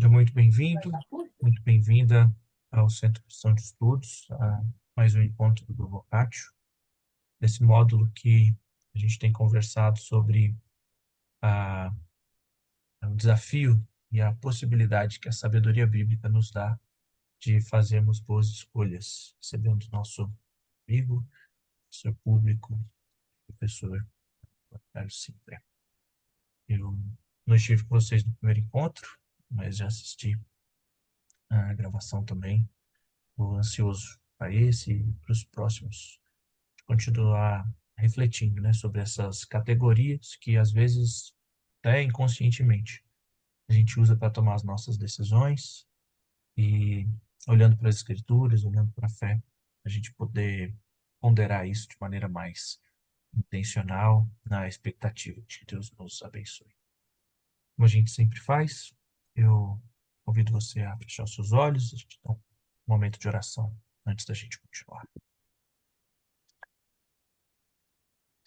Seja muito bem-vinda ao Centro de Ação de Estudos, a mais um encontro do Vocatio, nesse módulo que a gente tem conversado sobre a, o desafio e a possibilidade que a sabedoria bíblica nos dá de fazermos boas escolhas, recebendo nosso amigo, professor público, professor Carlos Sinclair. Eu não estive com vocês no primeiro encontro, mas já assisti a gravação também. Estou ansioso para esse e para os próximos, de continuar refletindo, né, sobre essas categorias que, às vezes, até inconscientemente, a gente usa para tomar as nossas decisões e, olhando para as escrituras, olhando para a fé, a gente poder ponderar isso de maneira mais intencional, na expectativa de que Deus nos abençoe. Como a gente sempre faz, eu convido você a fechar os seus olhos, a gente dá um momento de oração antes da gente continuar.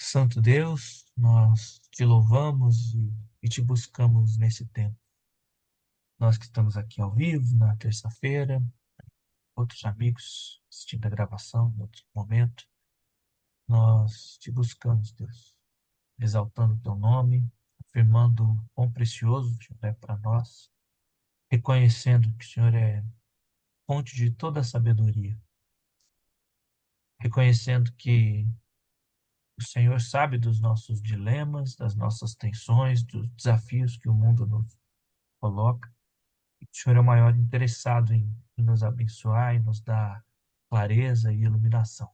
Santo Deus, nós te louvamos e te buscamos nesse tempo. Nós que estamos aqui ao vivo, na terça-feira, outros amigos assistindo a gravação em outro momento, nós te buscamos, Deus, exaltando o teu nome, afirmando o quão precioso o Senhor é para nós, reconhecendo que o Senhor é fonte de toda a sabedoria, reconhecendo que o Senhor sabe dos nossos dilemas, das nossas tensões, dos desafios que o mundo nos coloca. O Senhor é o maior interessado em nos abençoar e nos dar clareza e iluminação.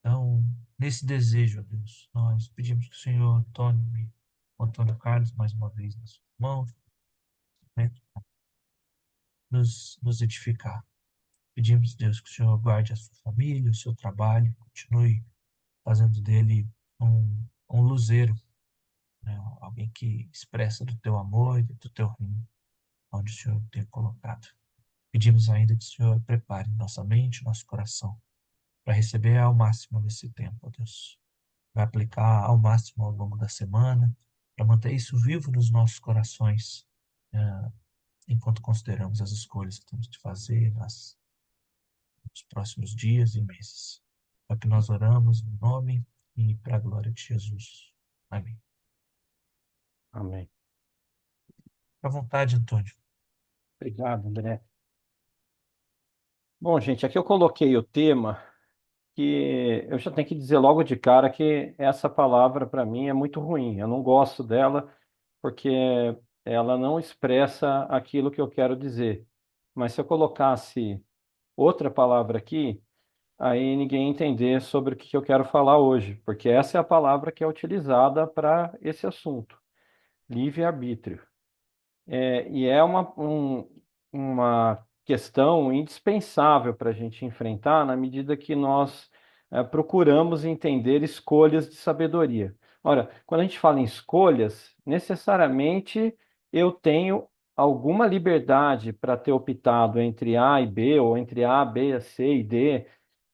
Então, nesse desejo, ó Deus, nós pedimos que o Senhor tome o Antônio Carlos mais uma vez nas suas mãos, né, nos edificar. Pedimos, Deus, que o Senhor guarde a sua família, o seu trabalho, continue fazendo dele um luzeiro, né, alguém que expressa do teu amor e do teu reino, onde o Senhor tem colocado. Pedimos ainda que o Senhor prepare nossa mente, nosso coração, para receber ao máximo nesse tempo, ó Deus. Vai aplicar ao máximo ao longo da semana, para manter isso vivo nos nossos corações, enquanto consideramos as escolhas que temos de fazer nos próximos dias e meses. É o que nós oramos em nome e para a glória de Jesus. Amém. Amém. Fique à vontade, Antônio. Obrigado, André. Bom, gente, aqui eu coloquei o tema que eu já tenho que dizer logo de cara que essa palavra para mim é muito ruim. Eu não gosto dela porque ela não expressa aquilo que eu quero dizer. Mas se eu colocasse outra palavra aqui, aí ninguém ia entender sobre o que eu quero falar hoje, porque essa é a palavra que é utilizada para esse assunto, livre-arbítrio. E é uma questão indispensável para a gente enfrentar na medida que nós procuramos entender escolhas de sabedoria. Ora, quando a gente fala em escolhas, necessariamente eu tenho alguma liberdade para ter optado entre A e B, ou entre A, B, C e D.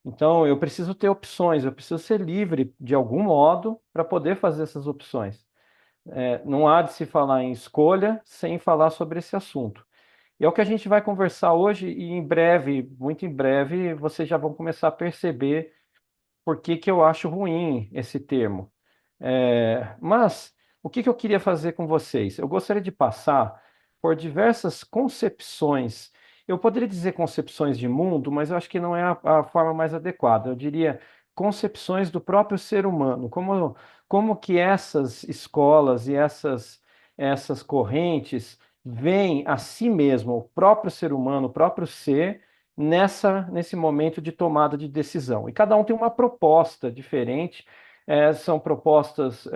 Então, eu preciso ter opções, eu preciso ser livre de algum modo para poder fazer essas opções. Não há de se falar em escolha sem falar sobre esse assunto. E é o que a gente vai conversar hoje, e em breve, muito em breve, vocês já vão começar a perceber por que que eu acho ruim esse termo. Mas o que que eu queria fazer com vocês? Eu gostaria de passar por diversas concepções. Eu poderia dizer concepções de mundo, mas eu acho que não é a forma mais adequada. Eu diria concepções do próprio ser humano, como que essas escolas e essas correntes veem a si mesmo, o próprio ser humano, o próprio ser, nesse momento de tomada de decisão. E cada um tem uma proposta diferente. São propostas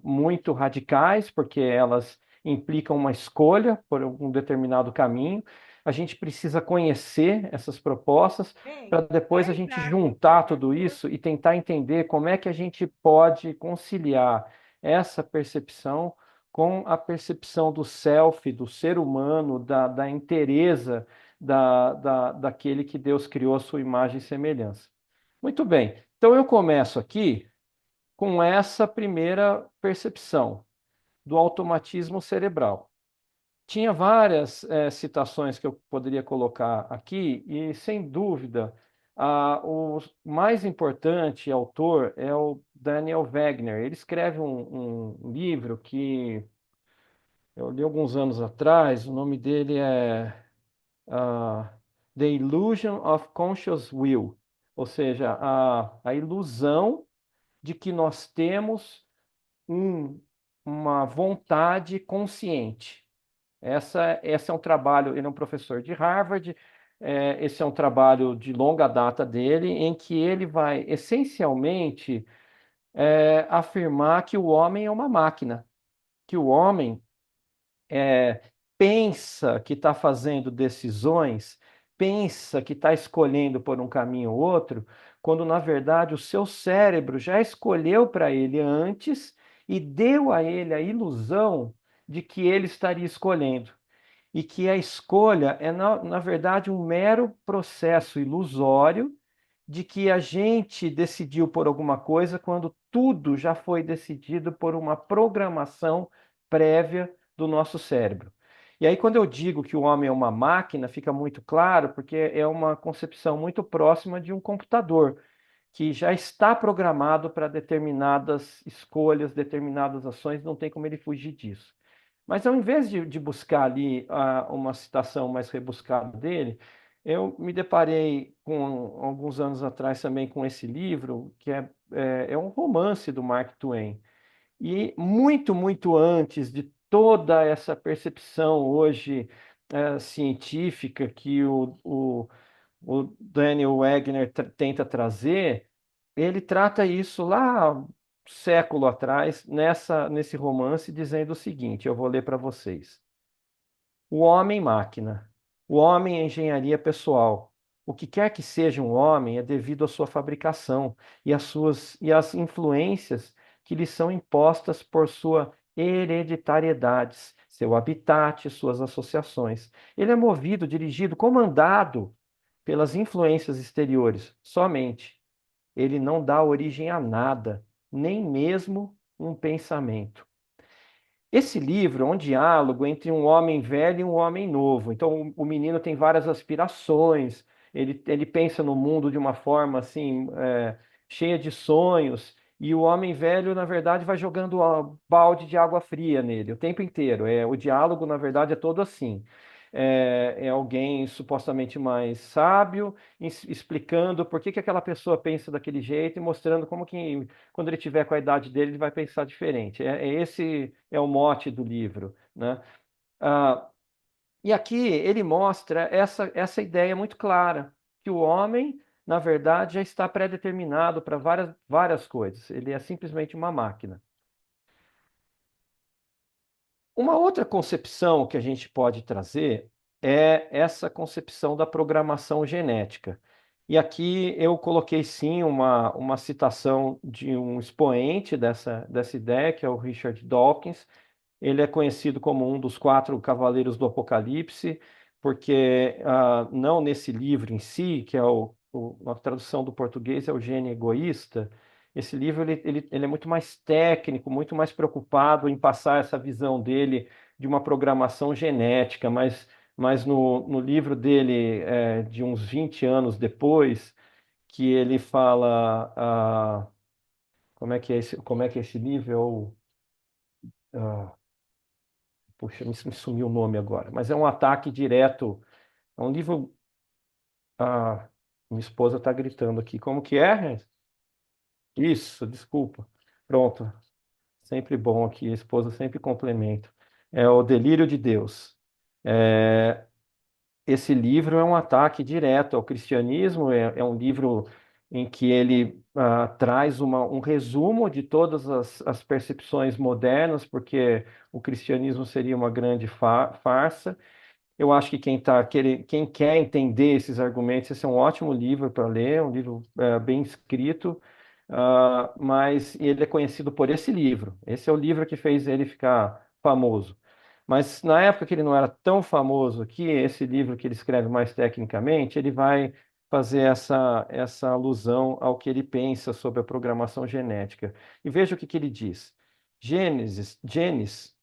muito radicais, porque elas implicam uma escolha por um determinado caminho. A gente precisa conhecer essas propostas para depois a gente juntar tudo isso e tentar entender como é que a gente pode conciliar essa percepção com a percepção do self, do ser humano, da inteireza daquele que Deus criou a sua imagem e semelhança. Muito bem, então eu começo aqui com essa primeira percepção do automatismo cerebral. Tinha várias citações que eu poderia colocar aqui, e sem dúvida, o mais importante autor é o Daniel Wegner. Ele escreve um livro que eu li alguns anos atrás, o nome dele é ah, The Illusion of Conscious Will, ou seja, a ilusão de que nós temos um- uma vontade consciente. Esse é um trabalho, ele é um professor de Harvard, esse é um trabalho de longa data dele, em que ele vai essencialmente afirmar que o homem é uma máquina, que o homem é, pensa que está fazendo decisões, pensa que está escolhendo por um caminho ou outro, quando na verdade o seu cérebro já escolheu para ele antes e deu a ele a ilusão de que ele estaria escolhendo. E que a escolha é, na verdade, um mero processo ilusório de que a gente decidiu por alguma coisa quando tudo já foi decidido por uma programação prévia do nosso cérebro. E aí, quando eu digo que o homem é uma máquina, fica muito claro, porque é uma concepção muito próxima de um computador, que já está programado para determinadas escolhas, determinadas ações, não tem como ele fugir disso. Mas ao invés de buscar ali uma citação mais rebuscada dele, eu me deparei com alguns anos atrás também com esse livro, que é um romance do Mark Twain. E muito, muito antes de toda essa percepção hoje científica que o Daniel Wegner tenta trazer, ele trata isso lá século atrás, nesse romance, dizendo o seguinte: eu vou ler para vocês. O homem-máquina. O homem é engenharia pessoal. O que quer que seja um homem é devido à sua fabricação e às influências que lhe são impostas por sua hereditariedades, seu habitat, suas associações. Ele é movido, dirigido, comandado pelas influências exteriores somente. Ele não dá origem a nada, nem mesmo um pensamento. Esse livro é um diálogo entre um homem velho e um homem novo. Então, o menino tem várias aspirações, ele pensa no mundo de uma forma assim, cheia de sonhos, e o homem velho, na verdade, vai jogando balde de água fria nele o tempo inteiro. O diálogo, na verdade, é todo assim. É alguém supostamente mais sábio, explicando por que que aquela pessoa pensa daquele jeito e mostrando como que quando ele tiver com a idade dele, ele vai pensar diferente. Esse é o mote do livro, né? Ah, e aqui ele mostra essa ideia muito clara, que o homem, na verdade, já está pré-determinado para várias, várias coisas. Ele é simplesmente uma máquina. Uma outra concepção que a gente pode trazer é essa concepção da programação genética. E aqui eu coloquei sim uma citação de um expoente dessa ideia, que é o Richard Dawkins. Ele é conhecido como um dos quatro cavaleiros do Apocalipse, porque não nesse livro em si, que é a tradução do português é o Gênio Egoísta. Esse livro ele é muito mais técnico, muito mais preocupado em passar essa visão dele de uma programação genética, mas no livro dele, de uns 20 anos depois, que ele fala, como é que é esse livro? Ah, Puxa, me sumiu o nome agora, mas é um ataque direto. É um livro. Minha esposa está gritando aqui. Como que é? Isso, desculpa. Pronto. Sempre bom aqui, a esposa sempre complementa. É o Delírio de Deus. É, esse livro é um ataque direto ao cristianismo, é um livro em que ele traz um resumo de todas as percepções modernas, porque o cristianismo seria uma grande farsa. Eu acho que quem quer entender esses argumentos, esse é um ótimo livro para ler, um livro bem escrito, mas ele é conhecido por esse livro. Esse é o livro que fez ele ficar famoso. Mas na época que ele não era tão famoso aqui, esse livro que ele escreve mais tecnicamente, ele vai fazer essa alusão ao que ele pensa sobre a programação genética. E veja o que ele diz. Gênesis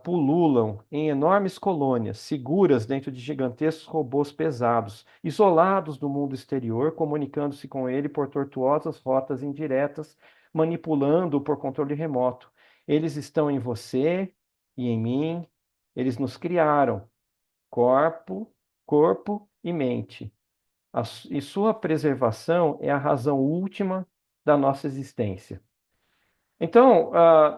pululam em enormes colônias, seguras dentro de gigantescos robôs pesados, isolados do mundo exterior, comunicando-se com ele por tortuosas rotas indiretas, manipulando-o por controle remoto. Eles estão em você e em mim, eles nos criaram, corpo, corpo e mente. E sua preservação é a razão última da nossa existência. Então,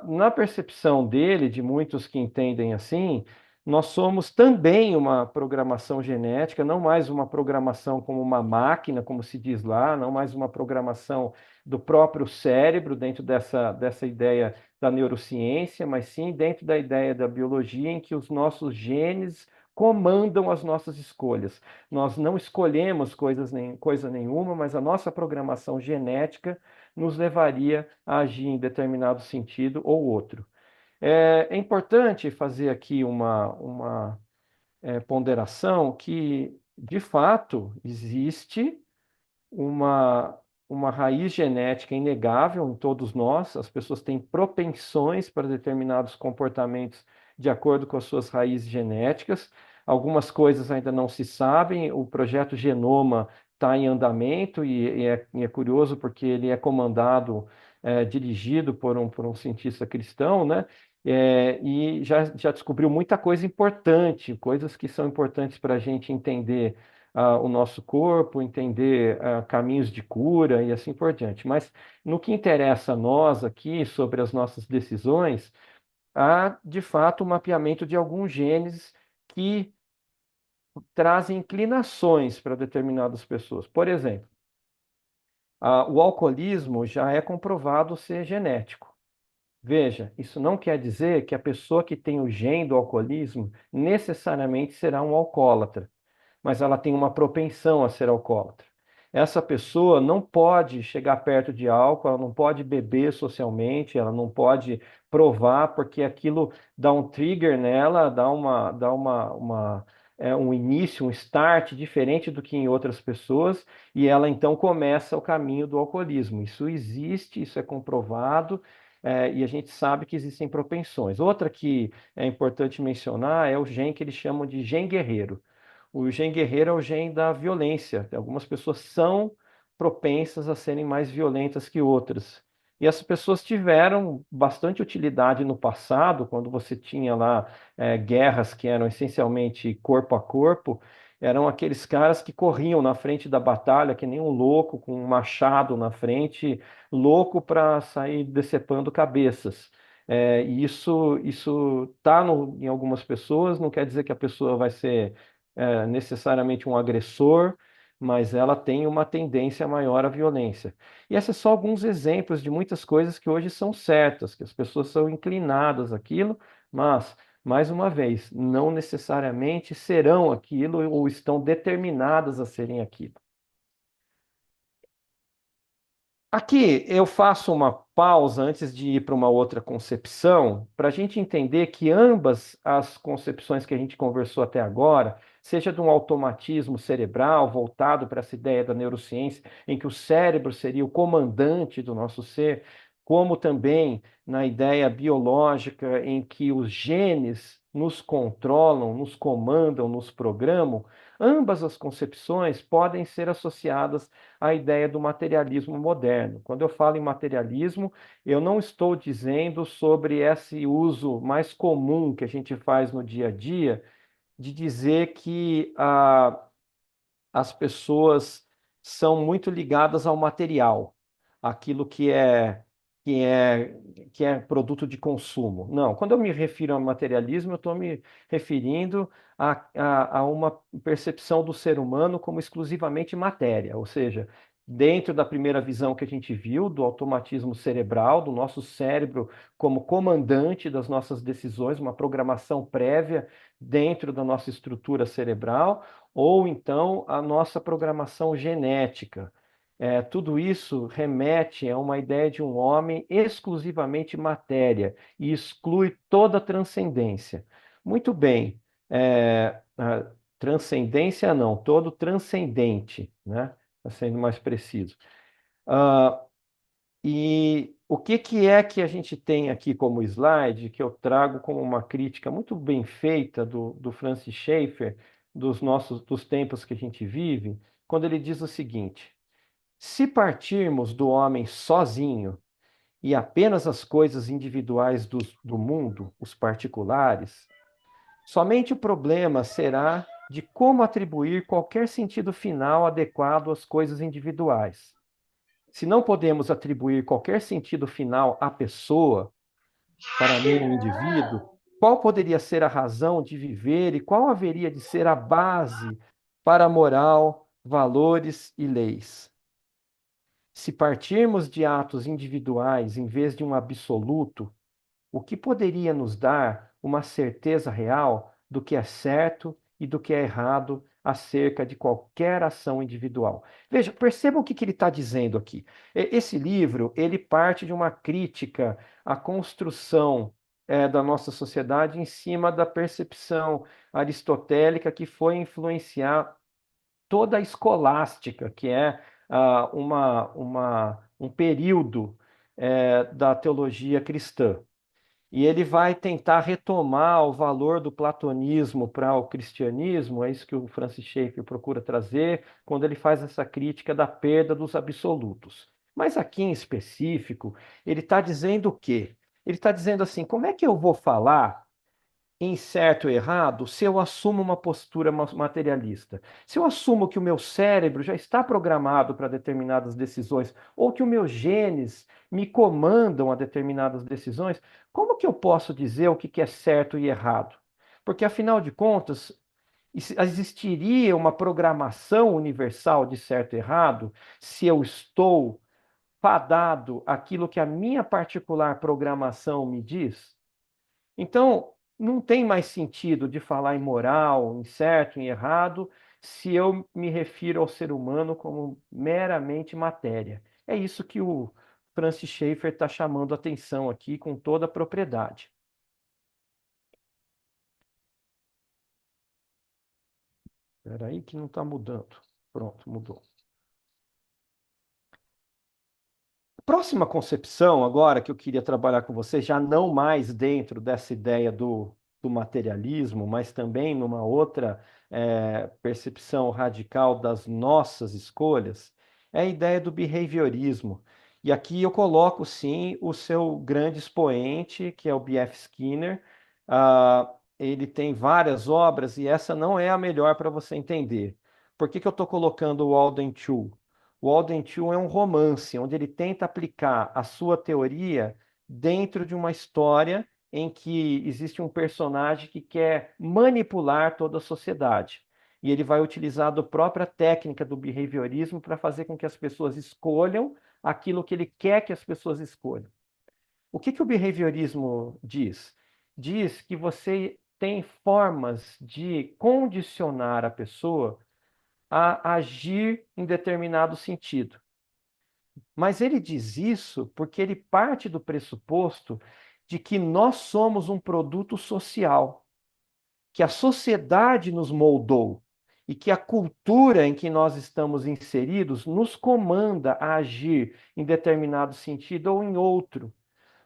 na percepção dele, de muitos que entendem assim, nós somos também uma programação genética, não mais uma programação como uma máquina, como se diz lá, não mais uma programação do próprio cérebro, dentro dessa ideia da neurociência, mas sim dentro da ideia da biologia, em que os nossos genes comandam as nossas escolhas. Nós não escolhemos coisa nenhuma, mas a nossa programação genética nos levaria a agir em determinado sentido ou outro. É importante fazer aqui uma ponderação que, de fato, existe uma, uma raiz genética inegável em todos nós. As pessoas têm propensões para determinados comportamentos de acordo com as suas raízes genéticas. Algumas coisas ainda não se sabem. O projeto Genoma está em andamento e é curioso porque ele é comandado, dirigido por um cientista cristão, né? E já descobriu muita coisa importante, coisas que são importantes para a gente entender o nosso corpo, entender caminhos de cura e assim por diante. Mas no que interessa a nós aqui sobre as nossas decisões, há de fato um mapeamento de alguns genes que trazem inclinações para determinadas pessoas. Por exemplo, o alcoolismo já é comprovado ser genético. Veja, isso não quer dizer que a pessoa que tem o gene do alcoolismo necessariamente será um alcoólatra, mas ela tem uma propensão a ser alcoólatra. Essa pessoa não pode chegar perto de álcool, ela não pode beber socialmente, ela não pode provar, porque aquilo dá um trigger nela, dá um início, um start diferente do que em outras pessoas, e ela então começa o caminho do alcoolismo. Isso existe, isso é comprovado, e a gente sabe que existem propensões. Outra que é importante mencionar é o gene que eles chamam de gene guerreiro. O gene guerreiro é o gene da violência. Algumas pessoas são propensas a serem mais violentas que outras. E essas pessoas tiveram bastante utilidade no passado, quando você tinha lá guerras que eram essencialmente corpo a corpo, eram aqueles caras que corriam na frente da batalha, que nem um louco, com um machado na frente, louco para sair decepando cabeças. E isso está em algumas pessoas, não quer dizer que a pessoa vai ser necessariamente um agressor, mas ela tem uma tendência maior à violência. E esses são só alguns exemplos de muitas coisas que hoje são certas, que as pessoas são inclinadas àquilo, mas, mais uma vez, não necessariamente serão aquilo ou estão determinadas a serem aquilo. Aqui eu faço uma pausa antes de ir para uma outra concepção, para a gente entender que ambas as concepções que a gente conversou até agora, seja de um automatismo cerebral voltado para essa ideia da neurociência, em que o cérebro seria o comandante do nosso ser, como também na ideia biológica em que os genes nos controlam, nos comandam, nos programam, ambas as concepções podem ser associadas a ideia do materialismo moderno. Quando eu falo em materialismo, eu não estou dizendo sobre esse uso mais comum que a gente faz no dia a dia, de dizer que as pessoas são muito ligadas ao material, aquilo que é, que é produto de consumo. Não, quando eu me refiro ao materialismo, eu estou me referindo a uma percepção do ser humano como exclusivamente matéria, ou seja, dentro da primeira visão que a gente viu, do automatismo cerebral, do nosso cérebro como comandante das nossas decisões, uma programação prévia dentro da nossa estrutura cerebral, ou então a nossa programação genética. Tudo isso remete a uma ideia de um homem exclusivamente matéria e exclui toda a transcendência. Muito bem, transcendência não, todo transcendente, né? Tá sendo mais preciso. Ah, E o que que é que a gente tem aqui como slide, que eu trago como uma crítica muito bem feita do Francis Schaeffer, dos tempos que a gente vive, quando ele diz o seguinte: se partirmos do homem sozinho e apenas as coisas individuais do mundo, os particulares, somente o problema será de como atribuir qualquer sentido final adequado às coisas individuais. Se não podemos atribuir qualquer sentido final à pessoa, para mim, o indivíduo, qual poderia ser a razão de viver e qual haveria de ser a base para a moral, valores e leis? Se partirmos de atos individuais em vez de um absoluto, o que poderia nos dar uma certeza real do que é certo e do que é errado acerca de qualquer ação individual? Veja, perceba o que ele está dizendo aqui. Esse livro, ele parte de uma crítica à construção da nossa sociedade em cima da percepção aristotélica que foi influenciar toda a escolástica, que é um período da teologia cristã. E ele vai tentar retomar o valor do platonismo para o cristianismo, é isso que o Francis Schaeffer procura trazer quando ele faz essa crítica da perda dos absolutos. Mas aqui em específico, ele está dizendo o quê? Ele está dizendo assim: como é que eu vou falar em certo ou errado se eu assumo uma postura materialista? Se eu assumo que o meu cérebro já está programado para determinadas decisões, ou que os meus genes me comandam a determinadas decisões, como que eu posso dizer o que é certo e errado? Porque, afinal de contas, existiria uma programação universal de certo e errado se eu estou fadado àquilo que a minha particular programação me diz? Então, não tem mais sentido de falar em moral, em certo, em errado, se eu me refiro ao ser humano como meramente matéria. É isso que o Francis Schaeffer está chamando a atenção aqui com toda a propriedade. Espera aí que não está mudando. Pronto, mudou. Próxima concepção, agora, que eu queria trabalhar com você, já não mais dentro dessa ideia do materialismo, mas também numa outra percepção radical das nossas escolhas, é a ideia do behaviorismo. E aqui eu coloco, sim, o seu grande expoente, que é o B.F. Skinner. Ele tem várias obras e essa não é a melhor para você entender. Por que que eu estou colocando o Walden Two? O Walden Two é um romance onde ele tenta aplicar a sua teoria dentro de uma história em que existe um personagem que quer manipular toda a sociedade. E ele vai utilizar a própria técnica do behaviorismo para fazer com que as pessoas escolham aquilo que ele quer que as pessoas escolham. O que o behaviorismo diz? Diz que você tem formas de condicionar a pessoa a agir em determinado sentido. Mas ele diz isso porque ele parte do pressuposto de que nós somos um produto social, que a sociedade nos moldou e que a cultura em que nós estamos inseridos nos comanda a agir em determinado sentido ou em outro.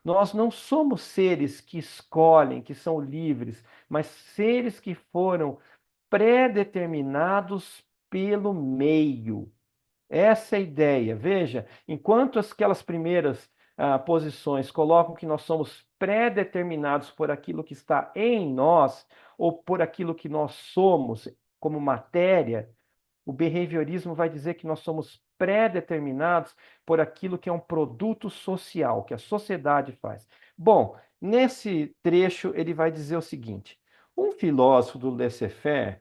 Nós não somos seres que escolhem, que são livres, mas seres que foram pré-determinados pelo meio. Essa é a ideia. Veja, enquanto aquelas primeiras posições colocam que nós somos pré-determinados por aquilo que está em nós, ou por aquilo que nós somos como matéria, o behaviorismo vai dizer que nós somos pré-determinados por aquilo que é um produto social, que a sociedade faz. Bom, nesse trecho ele vai dizer o seguinte: um filósofo do laissez-faire,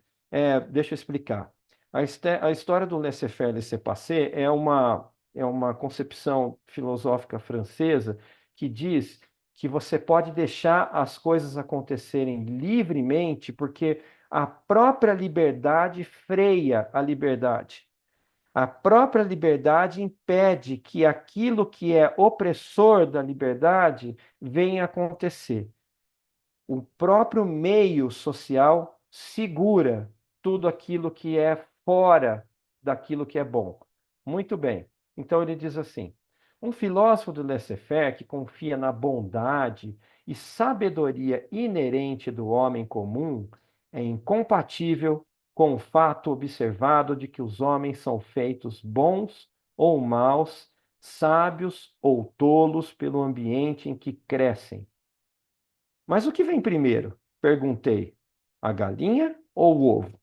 deixa eu explicar. A história do laissez-faire, laissez-passer é uma concepção filosófica francesa que diz que você pode deixar as coisas acontecerem livremente, porque a própria liberdade freia a liberdade. A própria liberdade impede que aquilo que é opressor da liberdade venha acontecer. O próprio meio social segura tudo aquilo que é fora daquilo que é bom. Muito bem. Então ele diz assim: Um filósofo do laissez-faire que confia na bondade e sabedoria inerente do homem comum é incompatível com o fato observado de que os homens são feitos bons ou maus, sábios ou tolos pelo ambiente em que crescem. Mas o que vem primeiro? Perguntei. A galinha ou o ovo?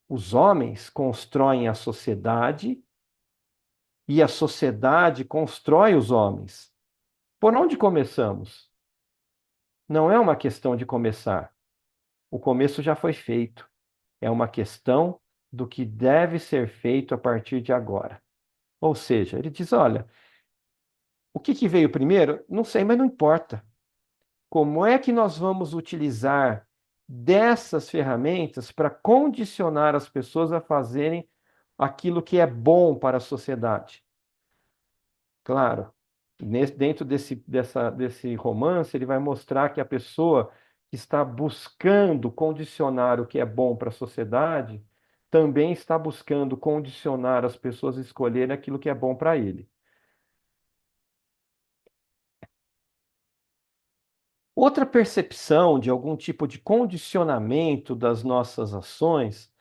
Os homens constroem a sociedade e a sociedade constrói os homens. Por onde começamos? Não é uma questão de começar. O começo já foi feito. É uma questão do que deve ser feito a partir de agora. Ou seja, ele diz: olha, o que veio primeiro? Não sei, mas não importa. Como é que nós vamos utilizar dessas ferramentas para condicionar as pessoas a fazerem aquilo que é bom para a sociedade? Claro, dentro desse romance, ele vai mostrar que a pessoa que está buscando condicionar o que é bom para a sociedade também está buscando condicionar as pessoas a escolherem aquilo que é bom para ele. Outra percepção de algum tipo de condicionamento das nossas ações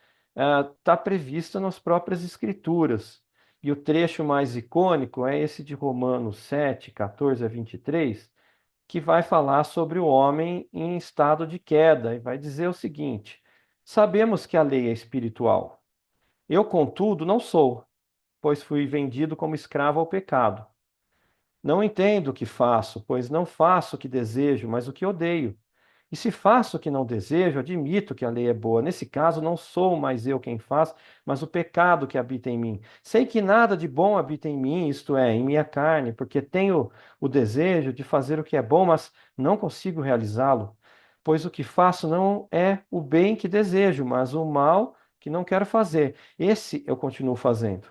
está prevista nas próprias Escrituras. E o trecho mais icônico é esse de Romanos 7, 14 a 23, que vai falar sobre o homem em estado de queda e vai dizer o seguinte: sabemos que a lei é espiritual. Eu, contudo, não sou, pois fui vendido como escravo ao pecado. Não entendo o que faço, pois não faço o que desejo, mas o que odeio. E se faço o que não desejo, admito que a lei é boa. Nesse caso, não sou mais eu quem faz, mas o pecado que habita em mim. Sei que nada de bom habita em mim, isto é, em minha carne, porque tenho o desejo de fazer o que é bom, mas não consigo realizá-lo. Pois o que faço não é o bem que desejo, mas o mal que não quero fazer. Esse eu continuo fazendo.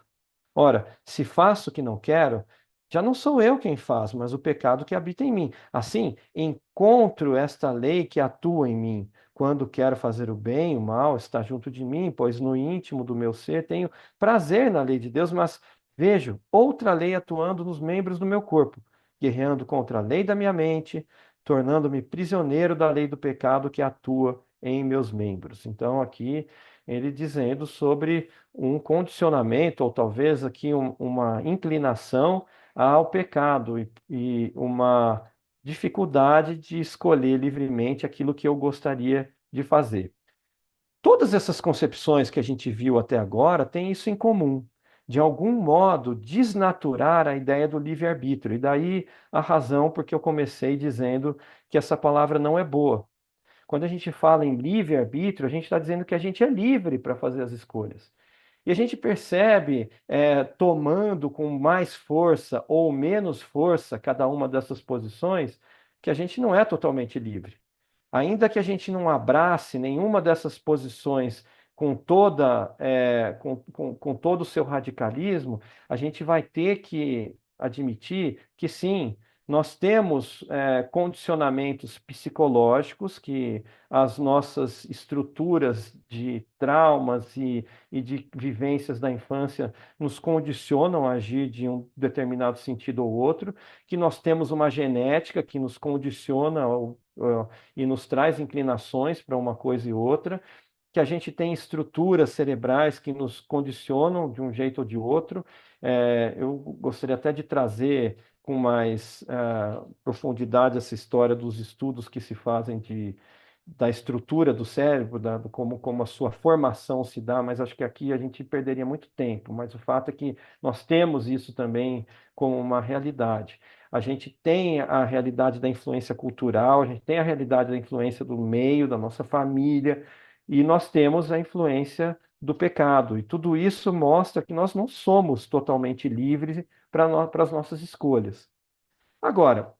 Ora, se faço o que não quero, já não sou eu quem faz, mas o pecado que habita em mim. Assim, encontro esta lei que atua em mim. Quando quero fazer o bem, o mal está junto de mim, pois no íntimo do meu ser tenho prazer na lei de Deus, mas vejo outra lei atuando nos membros do meu corpo, guerreando contra a lei da minha mente, tornando-me prisioneiro da lei do pecado que atua em meus membros. Então, aqui ele dizendo sobre um condicionamento, ou talvez aqui uma inclinação ao pecado e uma dificuldade de escolher livremente aquilo que eu gostaria de fazer. Todas essas concepções que a gente viu até agora têm isso em comum. De algum modo, desnaturar a ideia do livre-arbítrio. E daí a razão porque eu comecei dizendo que essa palavra não é boa. Quando a gente fala em livre-arbítrio, a gente está dizendo que a gente é livre para fazer as escolhas. E a gente percebe, tomando com mais força ou menos força cada uma dessas posições, que a gente não é totalmente livre. Ainda que a gente não abrace nenhuma dessas posições com todo o seu radicalismo, a gente vai ter que admitir que sim, nós temos condicionamentos psicológicos que as nossas estruturas de traumas e de vivências da infância nos condicionam a agir de um determinado sentido ou outro, que nós temos uma genética que nos condiciona e nos traz inclinações para uma coisa e outra, que a gente tem estruturas cerebrais que nos condicionam de um jeito ou de outro. Eu gostaria até de trazer com mais profundidade essa história dos estudos que se fazem da estrutura do cérebro, como a sua formação se dá, mas acho que aqui a gente perderia muito tempo. Mas o fato é que nós temos isso também como uma realidade. A gente tem a realidade da influência cultural, a gente tem a realidade da influência do meio, da nossa família, e nós temos a influência do pecado. E tudo isso mostra que nós não somos totalmente livres para as nossas escolhas. Agora,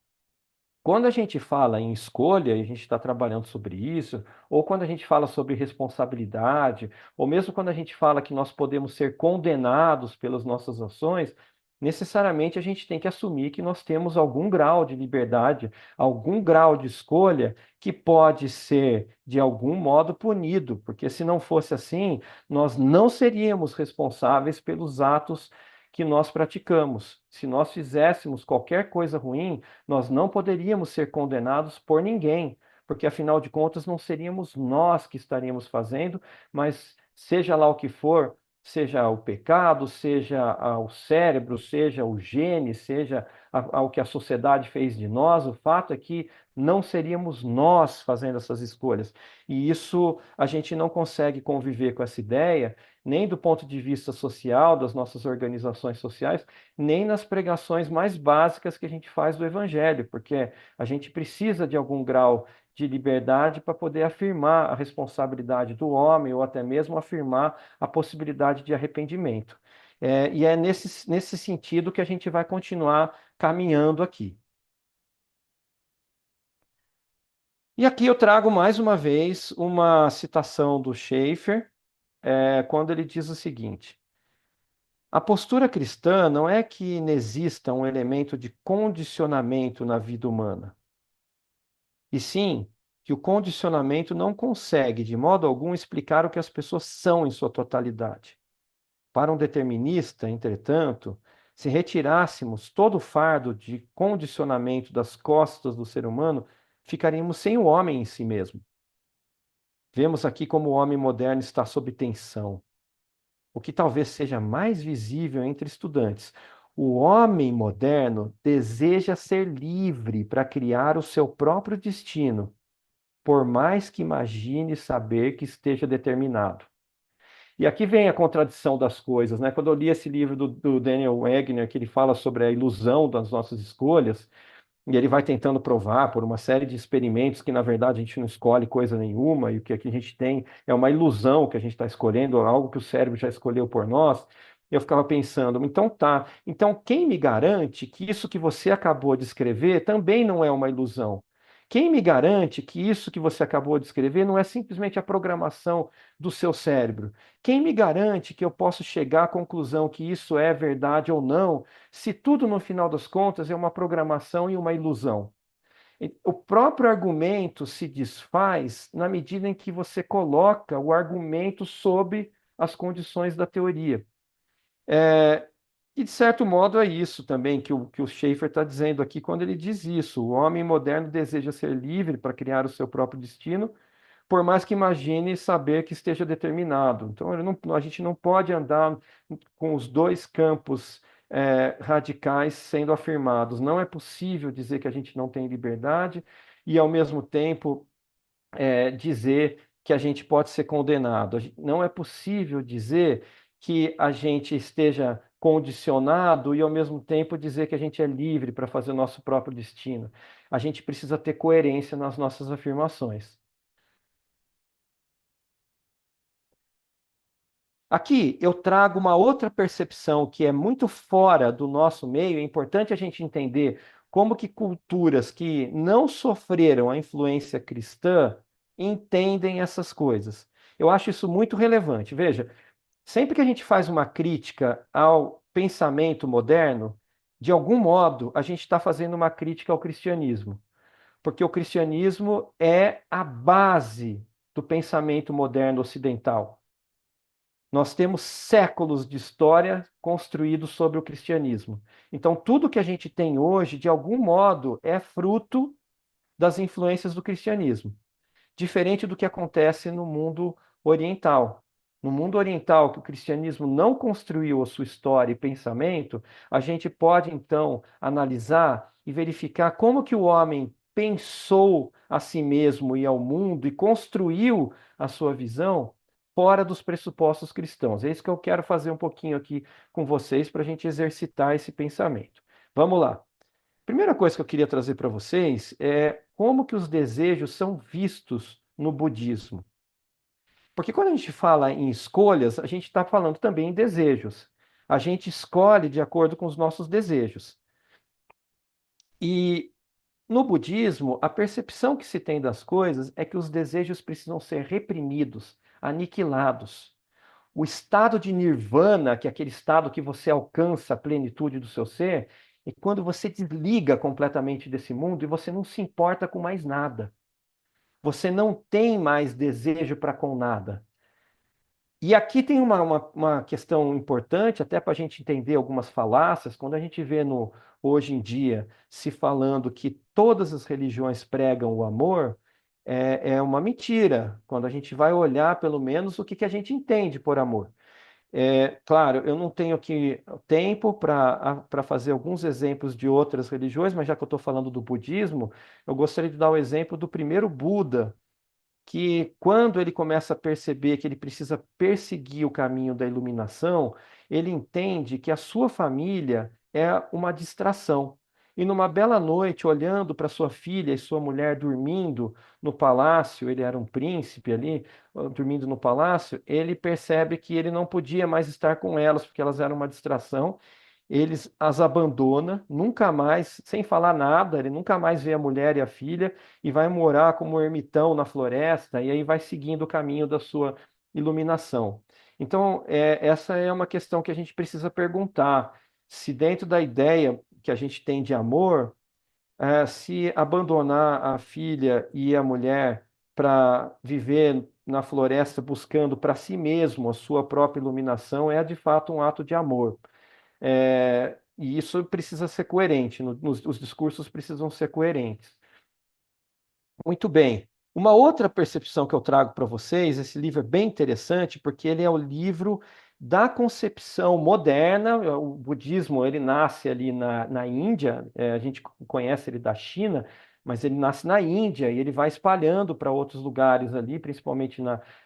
quando a gente fala em escolha, e a gente está trabalhando sobre isso, ou quando a gente fala sobre responsabilidade, ou mesmo quando a gente fala que nós podemos ser condenados pelas nossas ações, necessariamente a gente tem que assumir que nós temos algum grau de liberdade, algum grau de escolha que pode ser, de algum modo, punido, porque se não fosse assim, nós não seríamos responsáveis pelos atos que nós praticamos. Se nós fizéssemos qualquer coisa ruim, nós não poderíamos ser condenados por ninguém, porque afinal de contas não seríamos nós que estaríamos fazendo, mas seja lá o que for, seja o pecado, seja o cérebro, seja o gene, seja o que a sociedade fez de nós, o fato é que não seríamos nós fazendo essas escolhas. E isso a gente não consegue conviver com essa ideia, nem do ponto de vista social, das nossas organizações sociais, nem nas pregações mais básicas que a gente faz do Evangelho, porque a gente precisa de algum grau de liberdade para poder afirmar a responsabilidade do homem ou até mesmo afirmar a possibilidade de arrependimento. E é nesse sentido que a gente vai continuar caminhando aqui. E aqui eu trago mais uma vez uma citação do Schaeffer, quando ele diz o seguinte: a postura cristã não é que inexista um elemento de condicionamento na vida humana, e sim que o condicionamento não consegue, de modo algum, explicar o que as pessoas são em sua totalidade. Para um determinista, entretanto, se retirássemos todo o fardo de condicionamento das costas do ser humano, ficaríamos sem o homem em si mesmo. Vemos aqui como o homem moderno está sob tensão, o que talvez seja mais visível entre estudantes. O homem moderno deseja ser livre para criar o seu próprio destino, por mais que imagine saber que esteja determinado. E aqui vem a contradição das coisas, né? Quando eu li esse livro do Daniel Wegner, que ele fala sobre a ilusão das nossas escolhas, e ele vai tentando provar por uma série de experimentos que, na verdade, a gente não escolhe coisa nenhuma, e o que aqui a gente tem é uma ilusão que a gente está escolhendo, algo que o cérebro já escolheu por nós. Eu ficava pensando, então tá, então quem me garante que isso que você acabou de escrever também não é uma ilusão? Quem me garante que isso que você acabou de escrever não é simplesmente a programação do seu cérebro? Quem me garante que eu posso chegar à conclusão que isso é verdade ou não, se tudo no final das contas é uma programação e uma ilusão? O próprio argumento se desfaz na medida em que você coloca o argumento sob as condições da teoria. É, e, de certo modo, é isso também que o Schaeffer está dizendo aqui quando ele diz isso. O homem moderno deseja ser livre para criar o seu próprio destino, por mais que imagine saber que esteja determinado. Então, a gente não pode andar com os dois campos radicais sendo afirmados. Não é possível dizer que a gente não tem liberdade e, ao mesmo tempo, dizer que a gente pode ser condenado. Não é possível dizer que a gente esteja condicionado e, ao mesmo tempo, dizer que a gente é livre para fazer o nosso próprio destino. A gente precisa ter coerência nas nossas afirmações. Aqui eu trago uma outra percepção que é muito fora do nosso meio. É importante a gente entender como que culturas que não sofreram a influência cristã entendem essas coisas. Eu acho isso muito relevante. Veja, sempre que a gente faz uma crítica ao pensamento moderno, de algum modo a gente está fazendo uma crítica ao cristianismo, porque o cristianismo é a base do pensamento moderno ocidental. Nós temos séculos de história construídos sobre o cristianismo. Então, tudo que a gente tem hoje, de algum modo, é fruto das influências do cristianismo, diferente do que acontece no mundo oriental. No mundo oriental, que o cristianismo não construiu a sua história e pensamento, a gente pode então analisar e verificar como que o homem pensou a si mesmo e ao mundo e construiu a sua visão fora dos pressupostos cristãos. É isso que eu quero fazer um pouquinho aqui com vocês para a gente exercitar esse pensamento. Vamos lá. Primeira coisa que eu queria trazer para vocês é como que os desejos são vistos no budismo. Porque quando a gente fala em escolhas, a gente está falando também em desejos. A gente escolhe de acordo com os nossos desejos. E no budismo, a percepção que se tem das coisas é que os desejos precisam ser reprimidos, aniquilados. O estado de nirvana, que é aquele estado que você alcança a plenitude do seu ser, é quando você desliga completamente desse mundo e você não se importa com mais nada. Você não tem mais desejo para com nada. E aqui tem uma questão importante, até para a gente entender algumas falácias, quando a gente vê hoje em dia se falando que todas as religiões pregam o amor, é uma mentira, quando a gente vai olhar pelo menos o que, que a gente entende por amor. Claro, eu não tenho aqui tempo para fazer alguns exemplos de outras religiões, mas já que eu estou falando do budismo, eu gostaria de dar o exemplo do primeiro Buda, que quando ele começa a perceber que ele precisa perseguir o caminho da iluminação, ele entende que a sua família é uma distração. E numa bela noite, olhando para sua filha e sua mulher dormindo no palácio, ele era um príncipe ali, dormindo no palácio, ele percebe que ele não podia mais estar com elas, porque elas eram uma distração. Eles as abandona, nunca mais, sem falar nada, ele nunca mais vê a mulher e a filha e vai morar como ermitão na floresta e aí vai seguindo o caminho da sua iluminação. Então, essa é uma questão que a gente precisa perguntar, se dentro da ideia que a gente tem de amor, se abandonar a filha e a mulher para viver na floresta buscando para si mesmo a sua própria iluminação é de fato um ato de amor. E isso precisa ser coerente, os discursos precisam ser coerentes. Muito bem. Uma outra percepção que eu trago para vocês, esse livro é bem interessante, porque ele é o livro da concepção moderna. O budismo, ele nasce ali na Índia, a gente conhece ele da China, mas ele nasce na Índia e ele vai espalhando para outros lugares ali, principalmente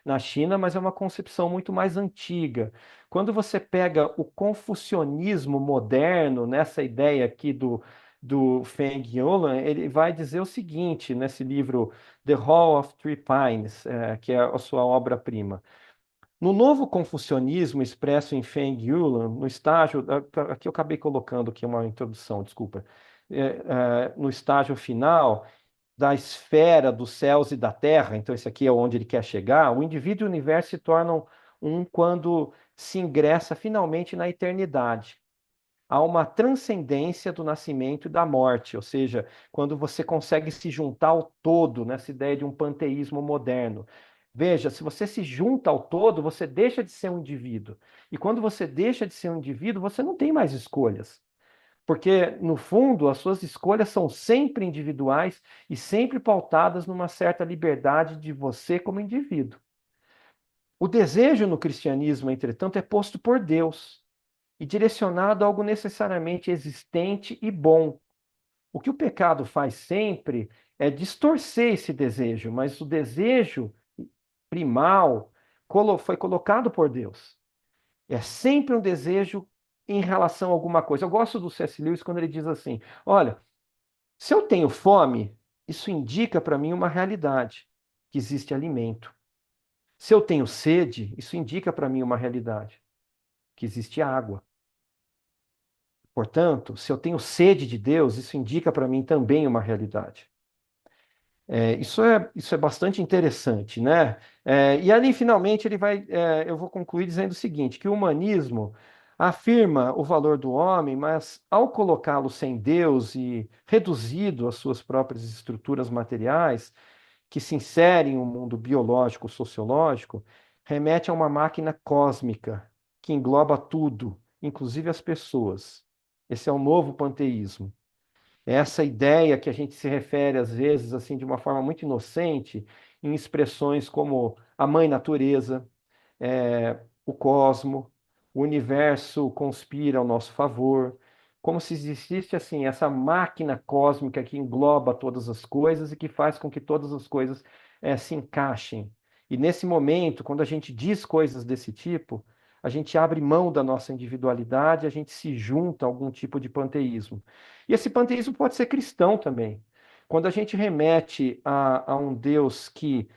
na China, mas é uma concepção muito mais antiga. Quando você pega o confucionismo moderno, nessa ideia aqui do Feng Yuan, ele vai dizer o seguinte nesse livro The Hall of Three Pines, que é a sua obra-prima. No novo confucionismo expresso em Feng Yuan, no estágio, aqui eu acabei colocando aqui uma introdução, desculpa, no estágio final da esfera dos céus e da terra, então esse aqui é onde ele quer chegar, o indivíduo e o universo se tornam um quando se ingressa finalmente na eternidade. Há uma transcendência do nascimento e da morte, ou seja, quando você consegue se juntar ao todo, nessa ideia de um panteísmo moderno. Veja, se você se junta ao todo, você deixa de ser um indivíduo. E quando você deixa de ser um indivíduo, você não tem mais escolhas. Porque, no fundo, as suas escolhas são sempre individuais e sempre pautadas numa certa liberdade de você como indivíduo. O desejo no cristianismo, entretanto, é posto por Deus e direcionado a algo necessariamente existente e bom. O que o pecado faz sempre é distorcer esse desejo, mas o desejo primal foi colocado por Deus. É sempre um desejo em relação a alguma coisa. Eu gosto do C.S. Lewis quando ele diz assim: olha, se eu tenho fome, isso indica para mim uma realidade, que existe alimento. Se eu tenho sede, isso indica para mim uma realidade, que existe água. Portanto, se eu tenho sede de Deus, isso indica para mim também uma realidade. Isso é bastante interessante, né? E ali, finalmente, eu vou concluir dizendo o seguinte, que o humanismo afirma o valor do homem, mas ao colocá-lo sem Deus e reduzido às suas próprias estruturas materiais, que se inserem em um mundo biológico, sociológico, remete a uma máquina cósmica que engloba tudo, inclusive as pessoas. Esse é o novo panteísmo. É essa ideia que a gente se refere às vezes assim de uma forma muito inocente em expressões como a mãe natureza, o cosmo, o universo conspira ao nosso favor, como se existisse assim essa máquina cósmica que engloba todas as coisas e que faz com que todas as coisas se encaixem. E nesse momento, quando a gente diz coisas desse tipo, a gente abre mão da nossa individualidade, a gente se junta a algum tipo de panteísmo. E esse panteísmo pode ser cristão também. Quando a gente remete a um Deus que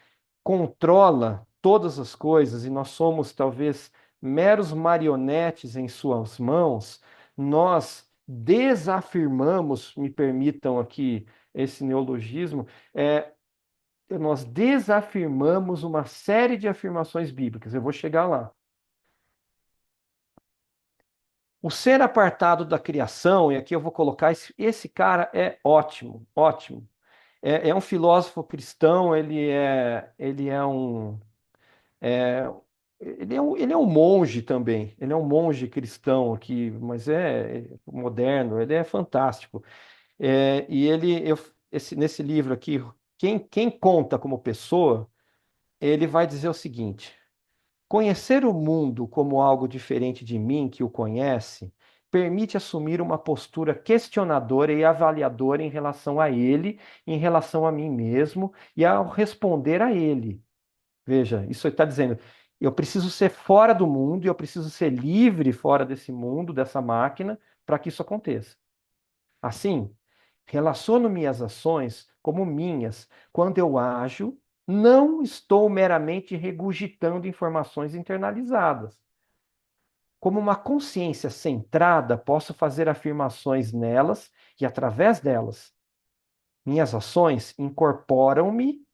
controla todas as coisas e nós somos talvez meros marionetes em suas mãos, nós desafirmamos, me permitam aqui esse neologismo, nós desafirmamos uma série de afirmações bíblicas. Eu vou chegar lá. O ser apartado da criação, e aqui eu vou colocar, esse cara é ótimo, ótimo. É um filósofo cristão, ele é ele é um monge também, ele é um monge cristão aqui, mas é moderno, ele é fantástico. E nesse livro aqui, quem conta como pessoa, ele vai dizer o seguinte: conhecer o mundo como algo diferente de mim que o conhece, permite assumir uma postura questionadora e avaliadora em relação a ele, em relação a mim mesmo e ao responder a ele. Veja, isso está dizendo, eu preciso ser fora do mundo, e eu preciso ser livre fora desse mundo, dessa máquina, para que isso aconteça. Assim, relaciono minhas ações como minhas. Quando eu ajo, não estou meramente regurgitando informações internalizadas. Como uma consciência centrada, posso fazer afirmações nelas e, através delas, minhas ações incorporam-me